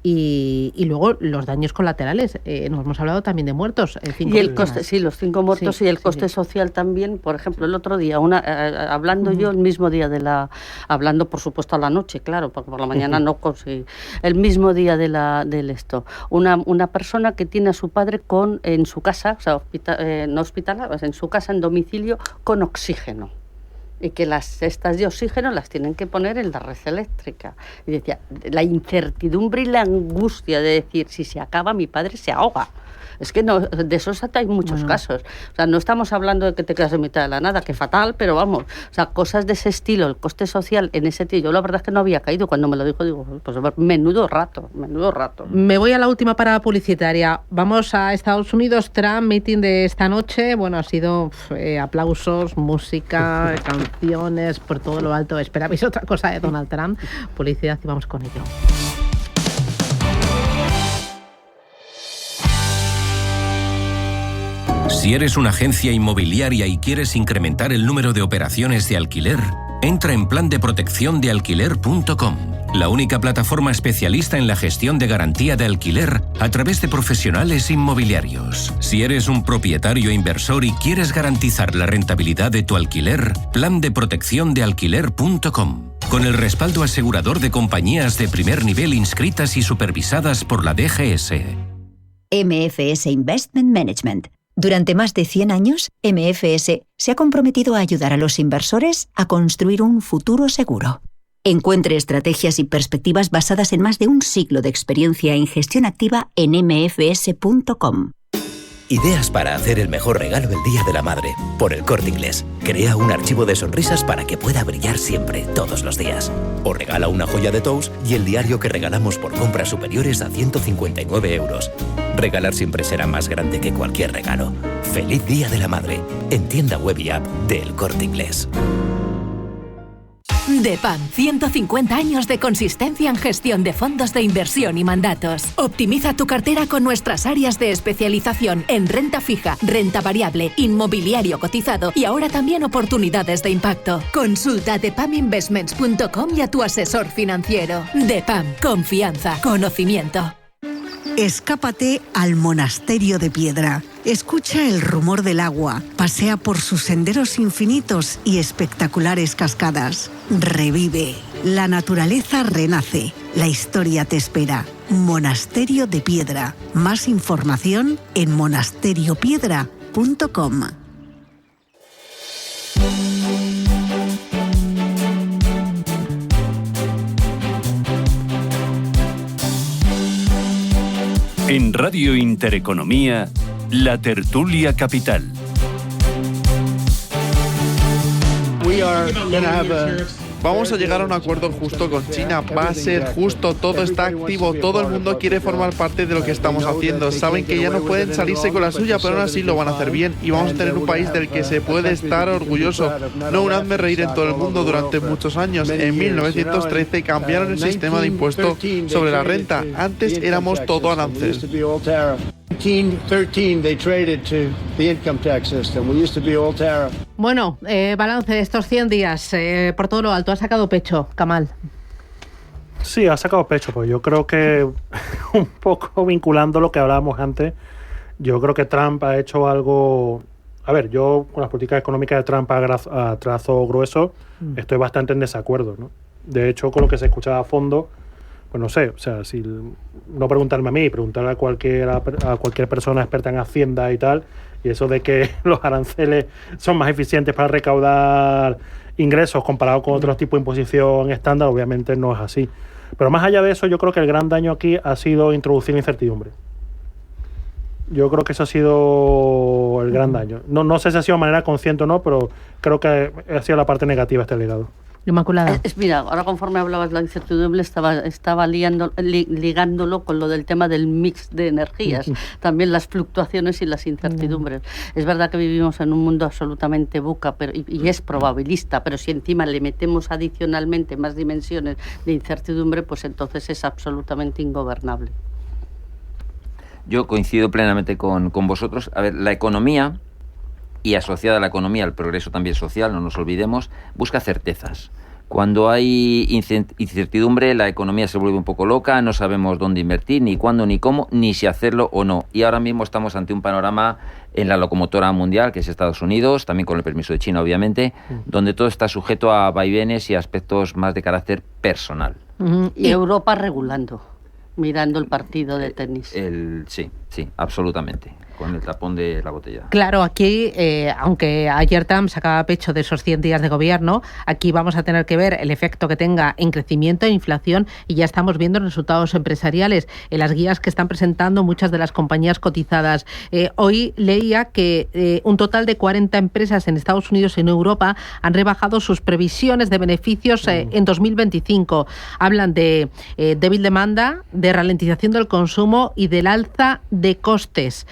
y luego los daños colaterales. Nos hemos hablado también de muertos. Y el coste, sí, los 5 muertos, y el coste social también. Por ejemplo, el otro día, hablando yo el mismo día hablando por supuesto a la noche, claro, porque por la mañana no conseguí, el mismo día del esto, una persona que tiene a su padre en su casa, o sea, no hospitaladas, en su casa, en domicilio, con oxígeno. Y que las cestas de oxígeno las tienen que poner en la red eléctrica. Y decía, la incertidumbre y la angustia de decir, si se acaba, mi padre se ahoga. Es que no, de esos hay muchos casos. O sea, no estamos hablando de que te quedas en mitad de la nada, que fatal, pero vamos, o sea, cosas de ese estilo, el coste social en ese tío. Yo la verdad es que no había caído. Cuando me lo dijo, digo, pues menudo rato. Me voy a la última parada publicitaria. Vamos a Estados Unidos. Trump, meeting de esta noche. Bueno, ha sido aplausos, música, canciones, por todo lo alto. ¿Esperabais otra cosa de Donald Trump? Publicidad, y vamos con ello. Si eres una agencia inmobiliaria y quieres incrementar el número de operaciones de alquiler, entra en plandeprotecciondealquiler.com, la única plataforma especialista en la gestión de garantía de alquiler a través de profesionales inmobiliarios. Si eres un propietario inversor y quieres garantizar la rentabilidad de tu alquiler, plandeprotecciondealquiler.com, con el respaldo asegurador de compañías de primer nivel inscritas y supervisadas por la DGS. MFS Investment Management. Durante más de 100 años, MFS se ha comprometido a ayudar a los inversores a construir un futuro seguro. Encuentre estrategias y perspectivas basadas en más de un siglo de experiencia en gestión activa en mfs.com. Ideas para hacer el mejor regalo el Día de la Madre. Por El Corte Inglés. Crea un archivo de sonrisas para que pueda brillar siempre, todos los días. O regala una joya de Tous y el diario que regalamos por compras superiores a 159 euros. Regalar siempre será más grande que cualquier regalo. ¡Feliz Día de la Madre! En tienda web y app de El Corte Inglés. DEPAM, 150 años de consistencia en gestión de fondos de inversión y mandatos. Optimiza tu cartera con nuestras áreas de especialización en renta fija, renta variable, inmobiliario cotizado y ahora también oportunidades de impacto. Consulta depaminvestments.com y a tu asesor financiero. DEPAM, confianza, conocimiento. Escápate al Monasterio de Piedra. Escucha el rumor del agua, pasea por sus senderos infinitos y espectaculares cascadas. Revive. La naturaleza renace. La historia te espera. Monasterio de Piedra. Más información en monasteriopiedra.com. En Radio Intereconomía, La Tertulia Capital. We are going to have Vamos a llegar a un acuerdo justo con China. Va a ser justo, todo está activo, todo el mundo quiere formar parte de lo que estamos haciendo. Saben que ya no pueden salirse con la suya, pero aún así lo van a hacer bien y vamos a tener un país del que se puede estar orgulloso. No un hazme reír en todo el mundo durante muchos años. En 1913 cambiaron el sistema de impuesto sobre la renta. Antes éramos todo arancel. Bueno, balance de estos 100 días, por todo lo alto, ha sacado pecho, Kamal. Sí, ha sacado pecho, pues yo creo que un poco vinculando lo que hablábamos antes, yo creo que Trump ha hecho algo... A ver, yo con las políticas económicas de Trump a trazo grueso estoy bastante en desacuerdo, ¿no? De hecho, con lo que se escuchaba a fondo, pues no sé, o sea, si no preguntarme a mí, preguntarle a cualquier persona experta en Hacienda y tal, y eso de que los aranceles son más eficientes para recaudar ingresos comparado con otros tipos de imposición estándar, obviamente no es así. Pero más allá de eso, yo creo que el gran daño aquí ha sido introducir incertidumbre. Yo creo que eso ha sido el gran daño. No sé si ha sido de manera consciente o no, pero creo que ha sido la parte negativa de este legado. Inmaculada. Mira, ahora conforme hablabas de la incertidumbre, estaba ligándolo con lo del tema del mix de energías, también las fluctuaciones y las incertidumbres. Es verdad que vivimos en un mundo absolutamente buca y es probabilista, pero si encima le metemos adicionalmente más dimensiones de incertidumbre, pues entonces es absolutamente ingobernable. Yo coincido plenamente con vosotros. A ver, la economía, y asociada a la economía el progreso también social, no nos olvidemos, busca certezas. Cuando hay incertidumbre, la economía se vuelve un poco loca, no sabemos dónde invertir, ni cuándo, ni cómo, ni si hacerlo o no. Y ahora mismo estamos ante un panorama en la locomotora mundial, que es Estados Unidos, también con el permiso de China, obviamente, donde todo está sujeto a vaivenes y aspectos más de carácter personal. Y Europa regulando, mirando el partido de tenis. Sí, absolutamente, con el tapón de la botella. Claro, aquí, aunque ayer Trump sacaba pecho de esos 100 días de gobierno, aquí vamos a tener que ver el efecto que tenga en crecimiento e inflación, y ya estamos viendo resultados empresariales en las guías que están presentando muchas de las compañías cotizadas. Hoy leía que un total de 40 empresas en Estados Unidos y en Europa han rebajado sus previsiones de beneficios en 2025. Hablan de débil demanda, de ralentización del consumo y del alza de costes.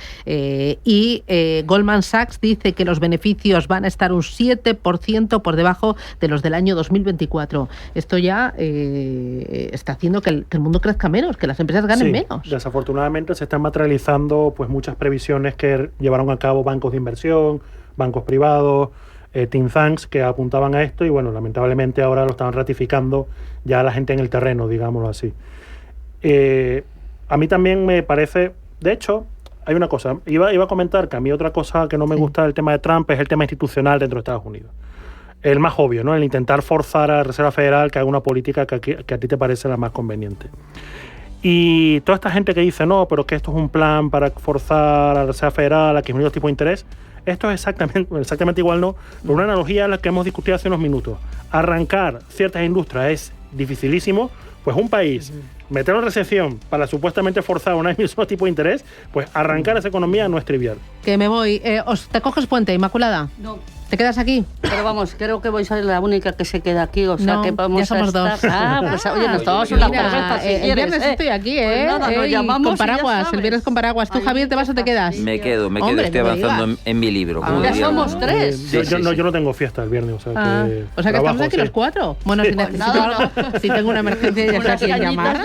Goldman Sachs dice que los beneficios van a estar un 7% por debajo de los del año 2024. Esto ya está haciendo que el mundo crezca menos, que las empresas ganen menos. Desafortunadamente se están materializando pues muchas previsiones que llevaron a cabo bancos de inversión, bancos privados, think tanks que apuntaban a esto, y bueno, lamentablemente ahora lo están ratificando ya la gente en el terreno, digámoslo así. A mí también me parece, de hecho, hay una cosa, iba a comentar que a mí otra cosa que no me gusta del tema de Trump es el tema institucional dentro de Estados Unidos. El más obvio, ¿no? El intentar forzar a la Reserva Federal que haga una política que a ti te parece la más conveniente. Y toda esta gente que dice, no, pero que esto es un plan para forzar a la Reserva Federal a que disminuya los tipos de interés, esto es exactamente igual, no, por una analogía a la que hemos discutido hace unos minutos. Arrancar ciertas industrias es dificilísimo, pues un país meterlo en recesión para supuestamente forzar una disminución de tipo de interés, pues arrancar esa economía no es trivial. Que me voy. ¿Te coges puente, Inmaculada? No. ¿Te quedas aquí? Pero vamos, creo que voy a ser la única que se queda aquí, o sea no, que vamos ya somos a estar... dos. Pues oye, nos tomamos una cerveza si quieres. El viernes estoy aquí, Pues nada, nos llamamos con paraguas, el viernes con paraguas. ¿Tú, Javier, te vas o te quedas? Me quedo, Hombre, estoy avanzando en mi libro. Ya somos tres. Yo no tengo fiesta el viernes, o sea que estamos aquí los cuatro. Bueno, si necesito algo, si tengo una emergencia, ya sé a quién llamar.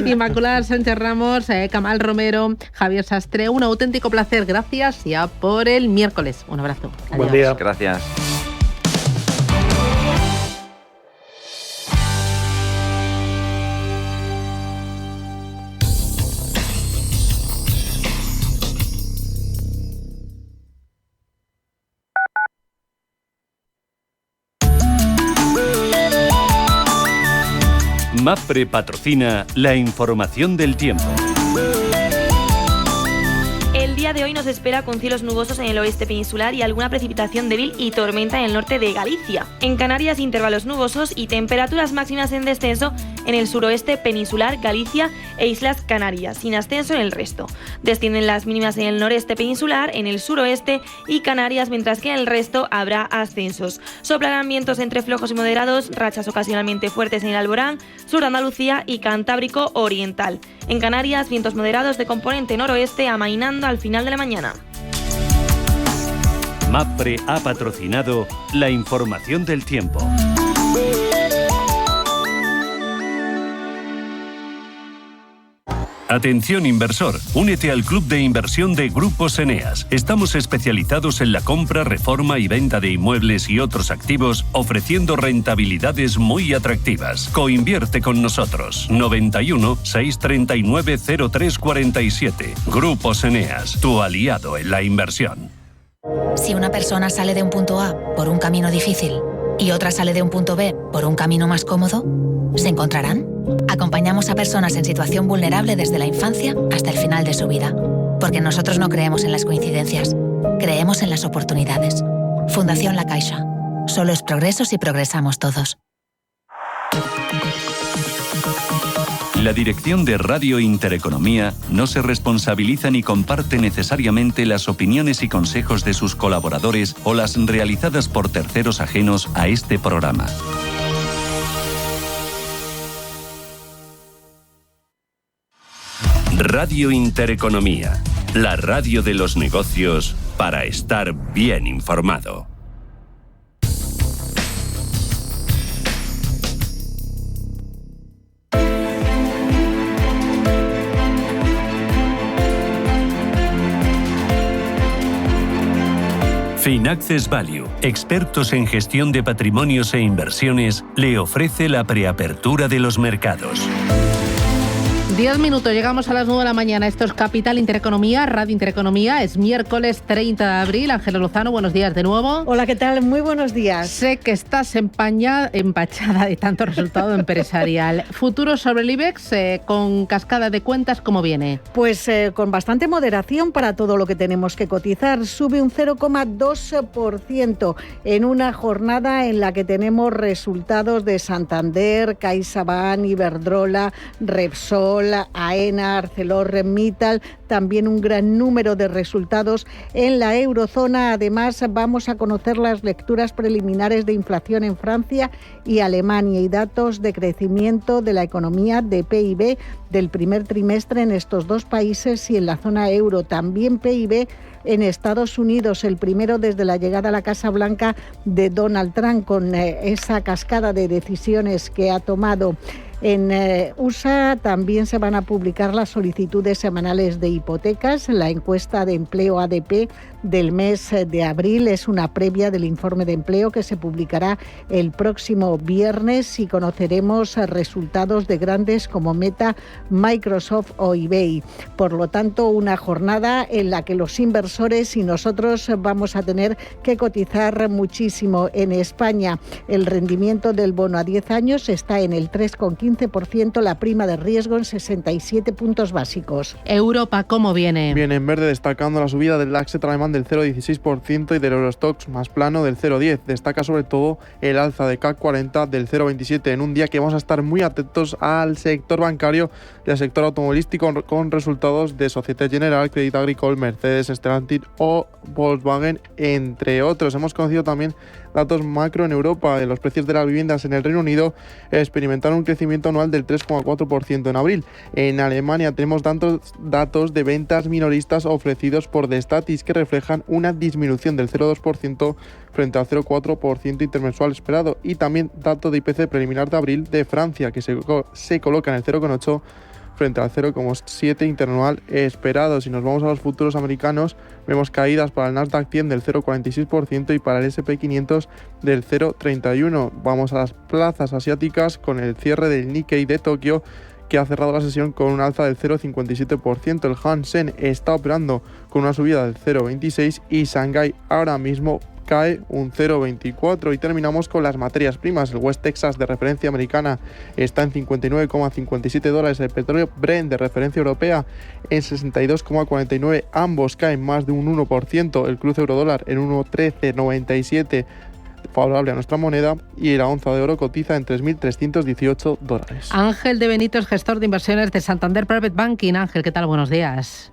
Inmaculada Sánchez Ramos, Kamal Romero, Javier Sastre, un auténtico placer. Gracias ya por el miércoles. Un abrazo. Buen día. Gracias. MAPFRE patrocina la información del tiempo. El día de hoy nos espera con cielos nubosos en el oeste peninsular y alguna precipitación débil y tormenta en el norte de Galicia. En Canarias, intervalos nubosos y temperaturas máximas en descenso en el suroeste peninsular, Galicia e Islas Canarias, sin ascenso en el resto. Descienden las mínimas en el noreste peninsular, en el suroeste y Canarias, mientras que en el resto habrá ascensos. Soplarán vientos entre flojos y moderados, rachas ocasionalmente fuertes en el Alborán, sur de Andalucía y Cantábrico Oriental. En Canarias, vientos moderados de componente noroeste amainando al final de la mañana. MAPFRE ha patrocinado la información del tiempo. Atención inversor, únete al club de inversión de Grupos Eneas. Estamos especializados en la compra, reforma y venta de inmuebles y otros activos, ofreciendo rentabilidades muy atractivas. Coinvierte con nosotros. 91 639 0347. Grupos Eneas, tu aliado en la inversión. Si una persona sale de un punto A por un camino difícil y otra sale de un punto B por un camino más cómodo, ¿se encontrarán? Acompañamos a personas en situación vulnerable desde la infancia hasta el final de su vida, porque nosotros no creemos en las coincidencias, creemos en las oportunidades. Fundación La Caixa. Solo es progreso si progresamos todos. La dirección de Radio Intereconomía no se responsabiliza ni comparte necesariamente las opiniones y consejos de sus colaboradores o las realizadas por terceros ajenos a este programa. Radio Intereconomía, la radio de los negocios para estar bien informado. Finaccess Value, expertos en gestión de patrimonios e inversiones, le ofrece la preapertura de los mercados. 10 minutos, llegamos a las 9 de la mañana. Esto es Capital Intereconomía, Radio Intereconomía. Es miércoles 30 de abril. Ángela Lozano, buenos días de nuevo. Hola, ¿qué tal? Muy buenos días. Sé que estás empachada de tanto resultado empresarial. Futuro sobre el IBEX, con cascada de cuentas, ¿cómo viene? Pues con bastante moderación para todo lo que tenemos que cotizar. Sube un 0,2% en una jornada en la que tenemos resultados de Santander, CaixaBank, Iberdrola, Repsol, AENA, ArcelorMittal, también un gran número de resultados en la eurozona. Además, vamos a conocer las lecturas preliminares de inflación en Francia y Alemania y datos de crecimiento de la economía de PIB del primer trimestre en estos dos países y en la zona euro. También PIB en Estados Unidos, el primero desde la llegada a la Casa Blanca de Donald Trump, con esa cascada de decisiones que ha tomado. En USA también se van a publicar las solicitudes semanales de hipotecas. La encuesta de empleo ADP del mes de abril es una previa del informe de empleo que se publicará el próximo viernes y conoceremos resultados de grandes como Meta, Microsoft o eBay. Por lo tanto, una jornada en la que los inversores y nosotros vamos a tener que cotizar muchísimo. En España, el rendimiento del bono a 10 años está en el 3,15%, la prima de riesgo en 67 puntos básicos. Europa, ¿cómo viene? Viene en verde, destacando la subida del DAX alemán del 0,16% y del Eurostoxx más plano del 0,10%. Destaca sobre todo el alza de CAC 40 del 0,27% en un día que vamos a estar muy atentos al sector bancario y al sector automovilístico con resultados de Société Générale, Crédit Agricole, Mercedes, Stellantis o Volkswagen, entre otros. Hemos conocido también datos macro en Europa. Los precios de las viviendas en el Reino Unido experimentaron un crecimiento anual del 3,4% en abril. En Alemania tenemos datos de ventas minoristas ofrecidos por The Statis que reflejan una disminución del 0,2% frente al 0,4% intermensual esperado, y también dato de IPC preliminar de abril de Francia que se coloca en el 0,8% frente al 0,7% interanual esperado. Si nos vamos a los futuros americanos, vemos caídas para el Nasdaq 100 del 0,46% y para el S&P 500 del 0,31%. Vamos a las plazas asiáticas con el cierre del Nikkei de Tokio, que ha cerrado la sesión con un alza del 0,57%. El Hang Seng está operando con una subida del 0,26% y Shanghái ahora mismo cae un 0,24%. Y terminamos con las materias primas. El West Texas de referencia americana está en $59,57. El petróleo Brent de referencia europea en 62,49. Ambos caen más de un 1%. El cruce eurodólar en 1,1397. favorable a nuestra moneda y la onza de oro cotiza en $3.318. Ángel de Benito es gestor de inversiones de Santander Private Banking. Ángel, ¿qué tal? Buenos días.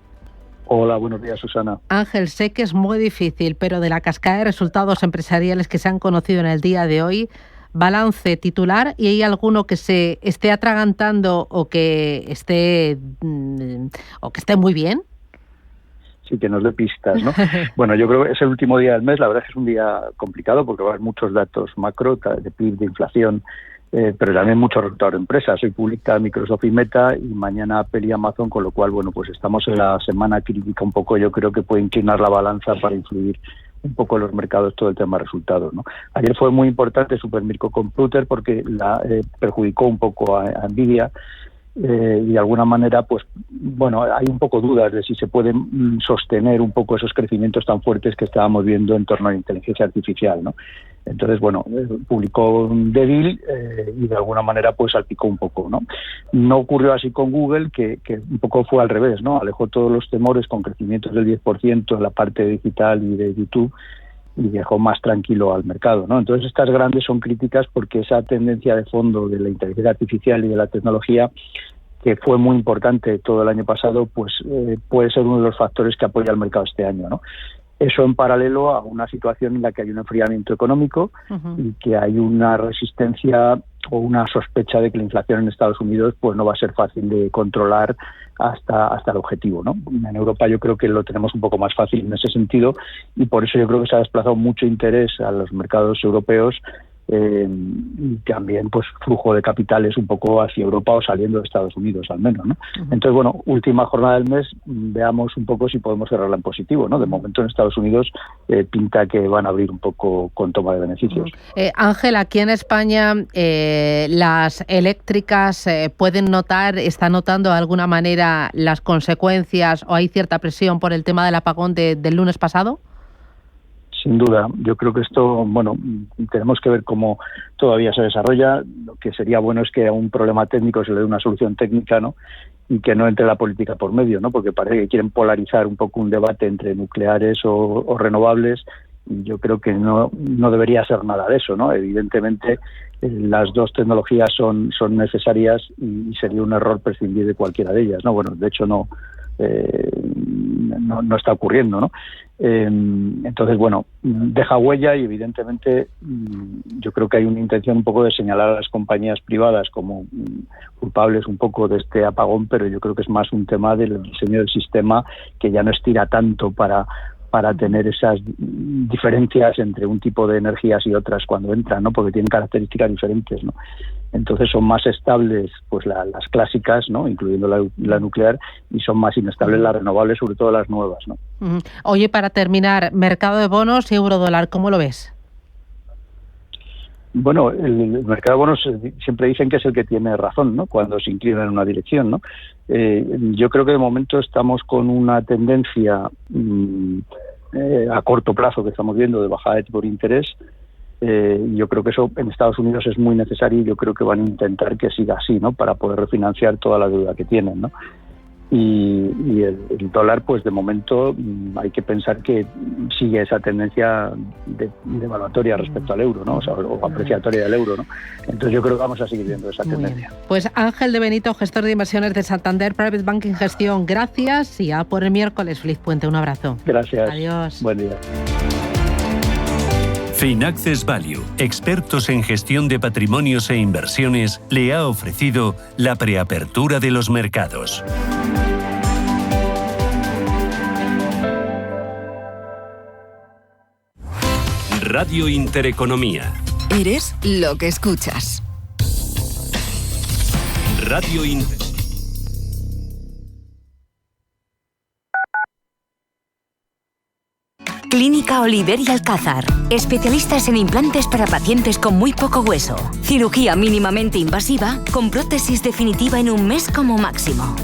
Hola, buenos días, Susana. Ángel, sé que es muy difícil, pero de la cascada de resultados empresariales que se han conocido en el día de hoy, balance titular, ¿y hay alguno que se esté atragantando o que esté muy bien? Sí, que nos dé pistas, ¿no? Bueno, yo creo que es el último día del mes, la verdad es que es un día complicado porque va a haber muchos datos macro, de PIB, de inflación, pero también muchos resultados de empresas. Hoy publica Microsoft y Meta y mañana Apple y Amazon, con lo cual, bueno, pues estamos en la semana crítica un poco. Yo creo que puede inclinar la balanza para influir un poco en los mercados todo el tema de resultados, ¿no? Ayer fue muy importante Supermicrocomputer porque perjudicó un poco a Nvidia. Y de alguna manera, pues bueno, hay un poco dudas de si se pueden sostener un poco esos crecimientos tan fuertes que estábamos viendo en torno a la inteligencia artificial, ¿no? Entonces, bueno, publicó un débil y de alguna manera pues salpicó un poco, ¿no? No ocurrió así con Google, que un poco fue al revés, ¿no? Alejó todos los temores con crecimientos del 10% en la parte digital y de YouTube y dejó más tranquilo al mercado, ¿no? Entonces, estas grandes son críticas porque esa tendencia de fondo de la inteligencia artificial y de la tecnología, que fue muy importante todo el año pasado, pues puede ser uno de los factores que apoya al mercado este año, ¿no? Eso en paralelo a una situación en la que hay un enfriamiento económico y que hay una resistencia o una sospecha de que la inflación en Estados Unidos pues no va a ser fácil de controlar hasta el objetivo, ¿no? En Europa yo creo que lo tenemos un poco más fácil en ese sentido y por eso yo creo que se ha desplazado mucho interés a los mercados europeos y también pues flujo de capitales un poco hacia Europa o saliendo de Estados Unidos al menos, ¿no? Entonces, bueno, última jornada del mes, veamos un poco si podemos cerrarla en positivo, ¿no? De momento en Estados Unidos pinta que van a abrir un poco con toma de beneficios. Ángel, aquí en España las eléctricas ¿están notando de alguna manera las consecuencias o hay cierta presión por el tema del apagón del lunes pasado? Sin duda, yo creo que esto, bueno, tenemos que ver cómo todavía se desarrolla. Lo que sería bueno es que a un problema técnico se le dé una solución técnica, ¿no? Y que no entre la política por medio, ¿no? Porque parece que quieren polarizar un poco un debate entre nucleares o renovables. Y yo creo que no debería ser nada de eso, ¿no? Evidentemente, las dos tecnologías son necesarias y sería un error prescindir de cualquiera de ellas, ¿no? Bueno, de hecho no está ocurriendo, ¿no? Entonces, bueno, deja huella y evidentemente yo creo que hay una intención un poco de señalar a las compañías privadas como culpables un poco de este apagón, pero yo creo que es más un tema del diseño del sistema que ya no estira tanto para tener esas diferencias entre un tipo de energías y otras cuando entran, ¿no? Porque tienen características diferentes, ¿no? Entonces son más estables pues las clásicas, ¿no? Incluyendo la nuclear, y son más inestables las renovables, sobre todo las nuevas, ¿no? Oye, para terminar, mercado de bonos y eurodólar, ¿cómo lo ves? Bueno, el mercado de bonos siempre dicen que es el que tiene razón, ¿no? Cuando se inclina en una dirección, ¿no? Yo creo que de momento estamos con una tendencia a corto plazo que estamos viendo de bajada de tipo de interés. Yo creo que eso en Estados Unidos es muy necesario y yo creo que van a intentar que siga así, ¿no? Para poder refinanciar toda la deuda que tienen, ¿no? Y el dólar, pues de momento hay que pensar que sigue esa tendencia devaluatoria respecto al euro, ¿no? O apreciatoria del euro, ¿no? Entonces yo creo que vamos a seguir viendo esa tendencia. Pues Ángel de Benito, gestor de inversiones de Santander Private Banking Gestión, gracias y a por el miércoles. Feliz puente, un abrazo. Gracias. Adiós. Buen día. Finaccess Value, expertos en gestión de patrimonios e inversiones, le ha ofrecido la preapertura de los mercados. Radio Intereconomía. Eres lo que escuchas. Radio Clínica Oliver y Alcázar. Especialistas en implantes para pacientes con muy poco hueso. Cirugía mínimamente invasiva con prótesis definitiva en un mes como máximo.